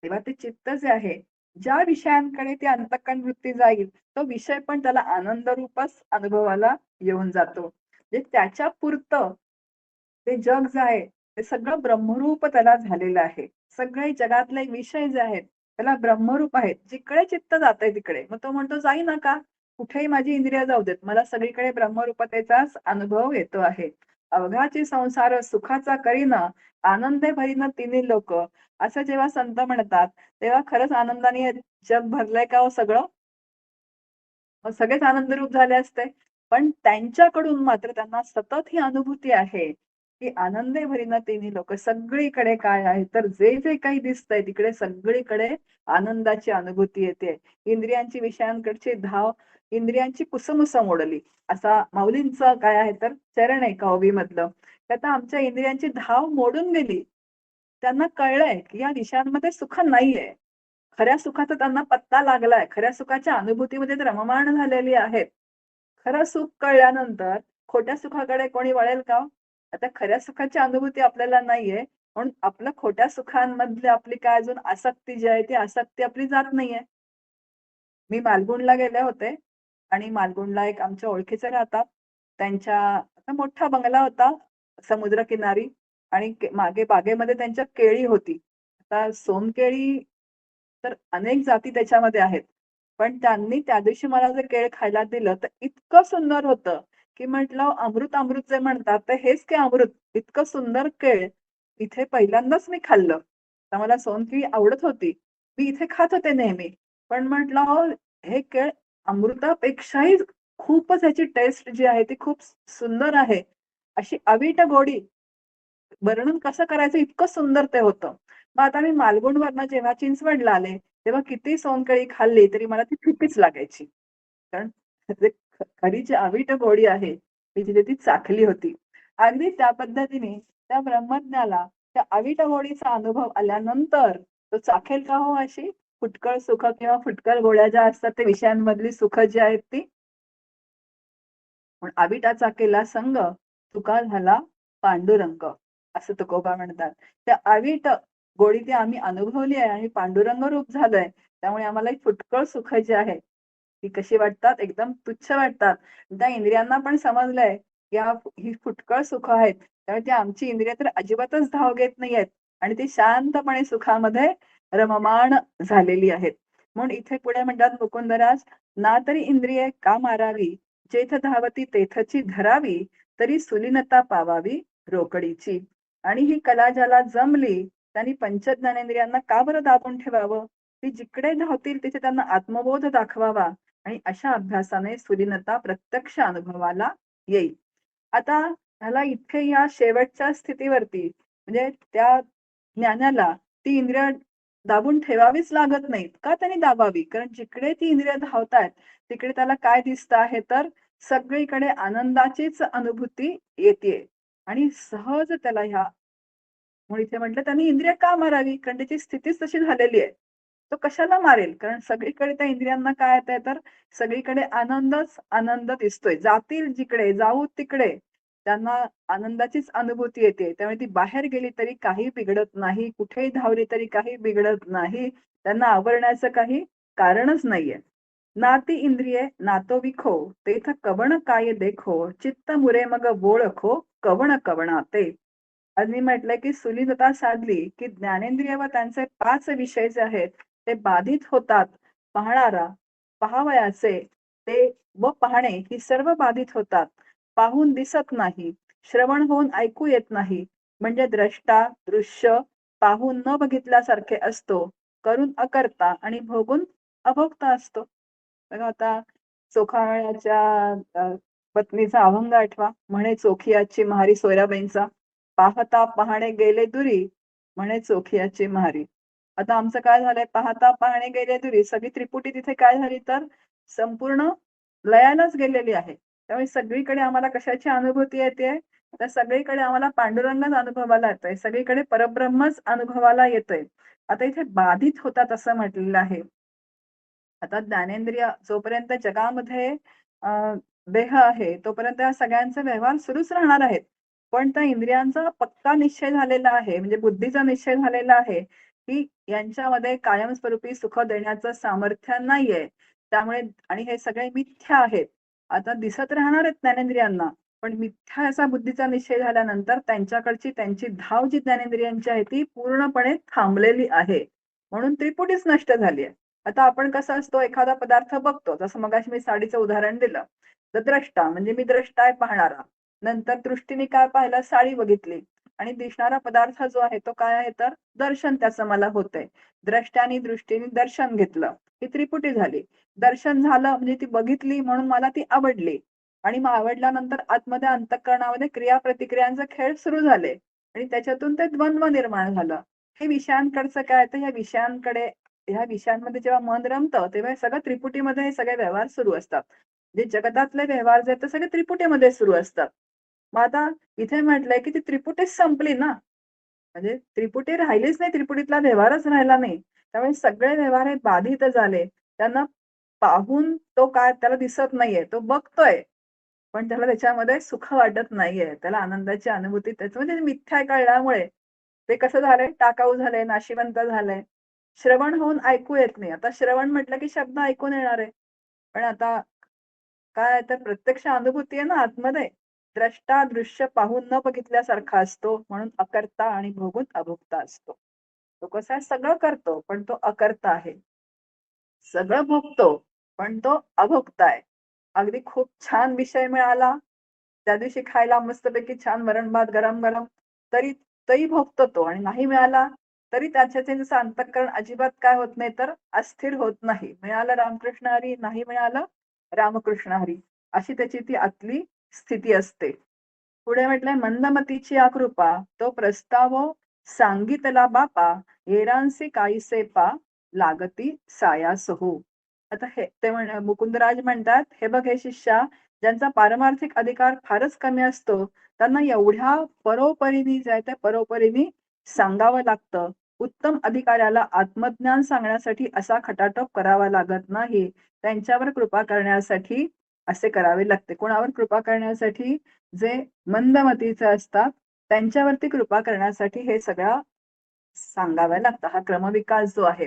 तेव्हा ते चित्त जे आहे, ज्या विषयांकडे ती अंतःकरण वृत्ती जाईल, तो विषय पण त्याला आनंदरूपच अनुभवाला येऊन जातो. म्हणजे त्याच्या पुरतं ते जग जे आहे, ते सगळं ब्रह्मरूप त्याला झालेलं आहे. सगळे जगातले विषय जे आहेत, त्याला ब्रह्मरूप आहेत. जिकडे चित्त जातंय तिकडे. मग तो म्हणतो, "जाईना का? कुठेही माझी इंद्रिय जाऊ देत. मला सगळीकडे ब्रह्मरूपतेचाच अनुभव येतो आहे. अवघाची संसार सुखाचा करीना, आनंदे भरीन तिन्ही लोक." असं जेव्हा संत म्हणतात, तेव्हा खरंच आनंदाने जग भरलंय का हो सगळं? मग सगळेच आनंदरूप झाले असते. पण त्यांच्याकडून मात्र त्यांना सतत ही अनुभूती आहे, की आनंदे भरिन तिन्ही लोक. सगळीकडे काय आहे तर जे काही दिसतंय तिकडे सगळीकडे आनंदाची अनुभूती येते. इंद्रियांची विषयांकडची धाव, इंद्रियांची कुसमुस मोडली. असा माऊलींचं काय आहे तर चरण आहे का ओवीमधलं. की आता आमच्या इंद्रियांची धाव मोडून गेली. त्यांना कळलंय, की या विषयांमध्ये सुख नाहीये. खऱ्या सुखाचा त्यांना पत्ता लागलाय. खऱ्या सुखाच्या अनुभूतीमध्ये ते रममाण झालेली आहेत. खरं सुख कळल्यानंतर खोट्या सुखाकडे कोणी वळेल का हो? आता खऱ्या सुखाची अनुभूती आपल्याला नाहीये, म्हणून आपलं खोट्या सुखांमधली आपली काय अजून आसक्ती जी आहे, ती आसक्ती आपली जात नाहीये. मी मालगुणला गेले होते आणि मालगुणला एक आमच्या ओळखीचे राहतात. त्यांच्या असा मोठा बंगला होता समुद्रकिनारी आणि मागे बागेमध्ये त्यांच्या केळी होती. आता सोनकेळी तर अनेक जाती त्याच्यामध्ये आहेत. पण त्यांनी त्या दिवशी मला जे केळ खायला दिलं, तर इतकं सुंदर होतं, की म्हटलं अमृत, अमृत जे म्हणतात, तर हेच ते अमृत. इतकं सुंदर केळ इथे पहिल्यांदाच मी खाल्लं. तर मला सोनकेळी आवडत होती. मी इथे खात होते नेहमी. पण म्हटलं, "अहो, हे केळ अमृतापेक्षाही खूपच ह्याची टेस्ट जी आहे, ती खूप सुंदर आहे." अशी अवीट गोडी वर्णन कसं करायचं इतकं सुंदर ते होतं. मग आता मी मालवणवरनं जेव्हा चिंचवडला आले, तेव्हा किती सोनकळी खाल्ली तरी मला ती फिकीच लागायची. कारण जे खरी जी अवीट गोडी आहे, मी तिथे ती चाखली होती. अगदी त्या पद्धतीने त्या ब्रह्मज्ञाला त्या अवीट गोडीचा अनुभव आल्यानंतर तो चाखेल का हो अशी फुटकळ सुख किंवा फुटकळ गोळ्या ज्या असतात ते विषयांमधली सुख जी आहेत ती. पण आविटाचा केला संग तुका झाला पांडुरंग, असं तुकोबा म्हणतात. त्या आविट गोडी ती आम्ही अनुभवली आहे आणि पांडुरंग रूप झालंय. त्यामुळे आम्हाला ही फुटकळ सुख जी आहे ती कशी वाटतात, एकदम तुच्छ वाटतात. त्या इंद्रियांना पण समजलंय की ही फुटकळ सुख आहेत, त्यामुळे ती आमची इंद्रिय तर अजिबातच धाव घेत नाहीयेत आणि ती शांतपणे सुखामध्ये रममाण झालेली आहेत. म्हणून इथे पुढे म्हणतात मुकुंदराज, ना तरी इंद्रिये का मारावी, जेथ धावती तेथची धरावी, तरी सुलीनता पावावी रोकडीची. आणि ही कला ज्याला जमली त्यांनी पंचज्ञानेंद्रियांना का बरं दाबून ठेवावं? ती जिकडे धावतील तिथे त्यांना आत्मबोध दाखवावा आणि अशा अभ्यासाने सुलीनता प्रत्यक्ष अनुभवाला येईल. आता ह्याला इथे या शेवटच्या स्थितीवरती म्हणजे त्या ज्ञानाला ती इंद्रिय दाबून ठेवावीच लागत नाहीत. का त्यांनी दाबावी? कारण जिकडे ती इंद्रिय धावतायत तिकडे त्याला काय दिसतं आहे तर सगळीकडे आनंदाचीच अनुभूती येतेय आणि सहज त्याला ह्या म्हणून इथे म्हटलं त्यांनी इंद्रिय का मारावी? कारण त्याची स्थितीच तशी झालेली आहे. तो कशाला मारेल? कारण सगळीकडे त्या इंद्रियांना काय येतंय तर सगळीकडे आनंदच आनंद दिसतोय. जातील जिकडे, जाऊ तिकडे त्यांना आनंदाचीच अनुभूती येते. त्यामुळे ती बाहेर गेली तरी काही बिघडत नाही. कुठेही धावली तरी काही बिघडत नाही. त्यांना आवरण्याचं काही कारणच नाहीये. ना ती इंद्रिये ना तो विखो, तेथ कवण काय देखो, चित्त मुरे मग बोळखो, कवण कवणाते. आज मी म्हटलंय की सुलिनता साधली की ज्ञानेंद्रिय व त्यांचे 5 विषय जे आहेत ते बाधित होतात. पाहणारा, पाहावयाचे, ते व पाहणे ही सर्व बाधित होतात. पाहून दिसत नाही, श्रवण होऊन ऐकू येत नाही. म्हणजे द्रष्टा, दृश्य पाहून न बघितल्यासारखे असतो. करून अकर्ता आणि भोगून अभोक्ता असतो. बघा आता चोखाळ्याच्या पत्नीचा अभंग आठवा. म्हणे चोखियाची महारी सोयराबाईंचा, पाहता पाहणे गेले दुरी, म्हणे चोखियाची महारी. आता आमचं काय झालंय, पाहता पाहणे गेले दुरी, सगळी त्रिपुटी तिथे काय झाली तर संपूर्ण लयालाच गेलेली आहे. त्यामुळे सगळीकडे आम्हाला कशाची अनुभूती येते तर सगळीकडे आम्हाला पांडुरंगच अनुभवाला येतोय, सगळीकडे परब्रह्मच अनुभवाला येतोय. आता इथे बाधित होतात असं म्हटलेलं आहे. आता ज्ञानेंद्रिय जोपर्यंत जगामध्ये देह आहे तोपर्यंत या सगळ्यांचे व्यवहार सुरूच राहणार आहेत. पण त्या इंद्रियांचा पक्का निश्चय झालेला आहे म्हणजे बुद्धीचा निश्चय झालेला आहे की यांच्यामध्ये कायमस्वरूपी सुख देण्याचं सामर्थ्य नाहीये. त्यामुळे आणि हे सगळे मिथ्या आहेत. आता दिसत राहणार आहेत ज्ञानेंद्रियांना, पण मिथ्या असा बुद्धीचा निश्चय झाल्यानंतर त्यांच्याकडची त्यांची धाव जी ज्ञानेंद्रियांची आहे ती पूर्णपणे थांबलेली आहे. म्हणून त्रिपुटीच नष्ट झाली आहे. आता आपण कसं असतो एखादा पदार्थ बघतो, जसं मगाशी मी साडीचं उदाहरण दिलं. तर द्रष्टा म्हणजे मी द्रष्टा आहे पाहणारा. नंतर दृष्टीने काय पाहिलं, साडी बघितली आणि दिसणारा पदार्थ जो आहे तो काय आहे तर दर्शन त्याचं मला होतंय. द्रष्ट्याने दृष्टीने दर्शन घेतलं, ही त्रिपुटी झाली. दर्शन झालं म्हणजे ती बघितली म्हणून मला ती आवडली आणि मग आवडल्यानंतर आतमध्ये अंतःकरणामध्ये क्रिया प्रतिक्रियांचे खेळ सुरू झाले आणि त्याच्यातून ते द्वंद्व निर्माण झालं. हे विषयांकडचं काय तर ह्या विषयांमध्ये जेव्हा मन रमतं तेव्हा हे सगळं त्रिपुटीमध्ये हे सगळे व्यवहार सुरू असतात. जे जगतातले व्यवहार जे आहेत ते सगळे त्रिपुटीमध्ये सुरू असतात. मग आता इथे म्हटलंय की ती त्रिपुटीच संपली ना, म्हणजे त्रिपुटी राहिलीच नाही, त्रिपुटीतला व्यवहारच राहिला नाही. त्यामुळे सगळे व्यवहार हे बाधित झाले. त्यांना पाहून तो काय त्याला दिसत नाहीये, तो बघतोय पण त्याला त्याच्यामध्ये सुख वाटत नाहीये. त्याला आनंदाची अनुभूती त्याच्यामध्ये मिथ्या कळल्यामुळे ते कसं झालंय, टाकाऊ झालंय, नाशिवंत झालंय. श्रवण होऊन ऐकू येत नाही. आता श्रवण म्हटलं की शब्द ऐकून येणार आहे. पण आता काय तर प्रत्यक्ष अनुभूती आहे ना आतमध्ये. द्रष्टा दृश्य पाहून न बघितल्यासारखा असतो म्हणून अकर्ता आणि भोगून अभोक्ता असतो. तो कसा आहे, सगळं करतो पण तो अकर्ता आहे. सगळं भोगतो पण तो अभोक्ता आहे. अगदी खूप छान विषय मिळाला, त्या दिवशी खायला मस्तपैकी छान वरण-भात गरम-गरम, तरी तोही भोगतो तो आणि नाही मिळाला, तरी त्याचं अंतःकरण अजिबात काय होत नाही तर अस्थिर होत नाही. मिळालं रामकृष्ण हरी, नाही मिळालं रामकृष्ण हरी. अशी त्याची ती आतली स्थिती असते. पुढे म्हटलंय मंदमतीची कृपा, तो प्रस्ताव सांगितला बापा, हेरांसी काहीसे पा, लागती सायास हो. आता हे ते मुकुंदराज म्हणतात, हे बघ हे शिष्या, ज्यांचा पारमार्थिक अधिकार फारच कमी असतो त्यांना एवढ्या परोपरीने जे आहे त्या परोपरीने सांगावं लागतं उत्तम अधिकाऱ्याला आत्मज्ञान सांगण्यासाठी असा खटाटोप करावा लागत नाही. त्यांच्यावर कृपा करण्यासाठी असे करावे लागते. कोणावर कृपा करण्यासाठी? जे मंदमतीचे असतात त्यांच्यावरती कृपा करण्यासाठी हे सगळं सांगाव्या लागतं. हा क्रमविकास जो आहे,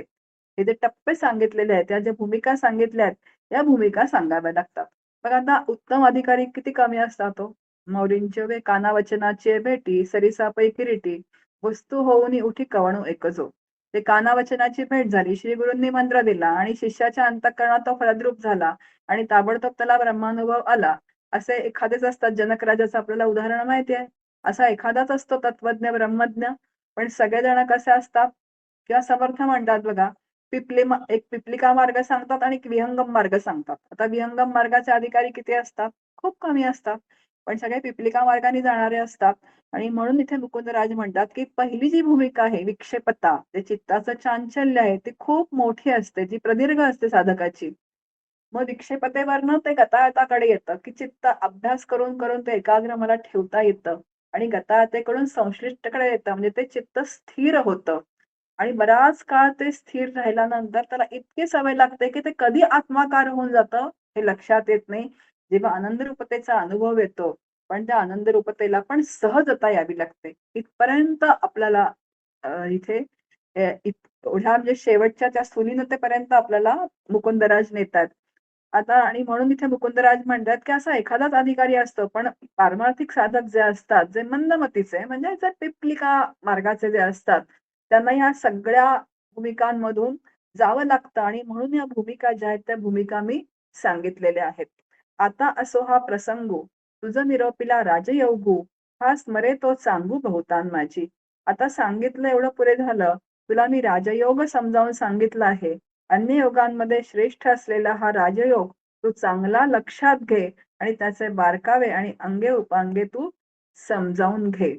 हे जे टप्पे सांगितलेले आहेत, या ज्या भूमिका सांगितल्या आहेत, या भूमिका सांगाव्या लागतात. पण आता उत्तम अधिकारी किती कमी असतात हो. "मौलींचे वे काना वचनाचे भेटी, सरिसापै किरीटी, वस्तू होऊनी उठी कवणू एकजो." ते काना वचनाची भेट झाली, श्री गुरूंनी मंत्र दिला आणि शिष्याच्या अंतःकरणात तो फलद्रूप झाला आणि ताबडतोब त्याला ब्रह्मानुभव आला. असे एखादेच असतात. जनक राजाचं आपल्याला उदाहरण माहिती आहे. असा एखादाच असतो तत्वज्ञ, ब्रह्मज्ञ. पण सगळेजण कसे असतात किंवा समर्थ म्हणतात बघा, एक पिपलिका मार्ग सांगतात आणि एक विहंगम मार्ग सांगतात. आता विहंगम मार्गाचे अधिकारी किती असतात? खूप कमी असतात. पण सगळे पिपलिका मार्गाने जाणारे असतात. आणि म्हणून इथे मुकुंदराज म्हणतात, की पहिली जी भूमिका आहे विक्षेपता, जे चित्ताचं चांचल्य आहे, ती खूप मोठी असते, जी प्रदीर्घ असते साधकाची. मग विक्षेपतेवरनं ते गतायताकडे येतं, की चित्त अभ्यास करून, करून ते एकाग्र मला ठेवता येतं आणि गतायतेकडून संश्लिष्टकडे येतं. म्हणजे ते चित्त स्थिर होतं आणि बराच काळ ते स्थिर राहिल्यानंतर त्याला इतकी सवय लागते, की ते कधी आत्माकार होऊन जातं हे लक्षात येत नाही. जेव्हा आनंदरूपतेचा अनुभव येतो, पण त्या आनंदरूपतेला पण सहजता यावी लागते. इथपर्यंत आपल्याला इथे एवढ्या म्हणजे शेवटच्या त्या सुलीनतेपर्यंत आपल्याला मुकुंदराज नेतात. आता आणि म्हणून इथे मुकुंदराज म्हणतात, की असा एखादाच अधिकारी असतो, पण पारमार्थिक साधक जे असतात, जे मंदमतीचे म्हणजे जे पिपलिका मार्गाचे जे असतात, त्यांना ह्या सगळ्या भूमिकांमधून जावं लागतं आणि म्हणून या भूमिका ज्या आहेत, त्या भूमिका मी सांगितलेल्या आहेत. आता असो हा प्रसंगो, तुझं निरोपिला राजयोगू, हा स्मरे तो चांगू बहुतान माझी. आता सांगितलं एवढं पुरे झालं. तुला मी राजयोग समजावून सांगितलं आहे. अन्य योगांमध्ये श्रेष्ठ असलेला हा राजयोग तू चांगला लक्षात घे आणि त्याचे बारकावे आणि अंगे उपांगे तू समजावून घे.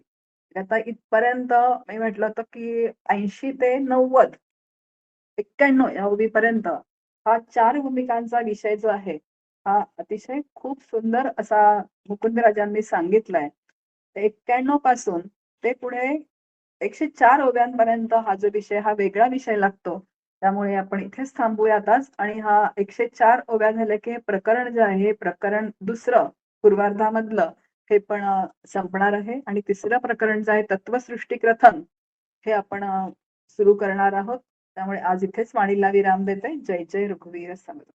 आता इथपर्यंत मी म्हटलं होतं, की 80 ते 90 91 या ओळीपर्यंत हा 4 भूमिकांचा विषय जो आहे, हा अतिशय खूप सुंदर असा मुकुंदराजांनी सांगितलाय. 91 पासून ते पुढे 104 ओव्यांपर्यंत हा जो विषय हा वेगळा विषय लागतो. त्यामुळे आपण इथेच थांबूयात आज आणि हा 104 ओव्या झाल्या, की हे प्रकरण जे आहे, हे प्रकरण दुसरं पूर्वार्धामधलं हे पण संपणार आहे आणि तिसरं प्रकरण जे आहे तत्वसृष्टी कथन हे आपण सुरू करणार आहोत. त्यामुळे आज इथेच वाणीला विराम देते. जय जय रघुवीर समर्थ.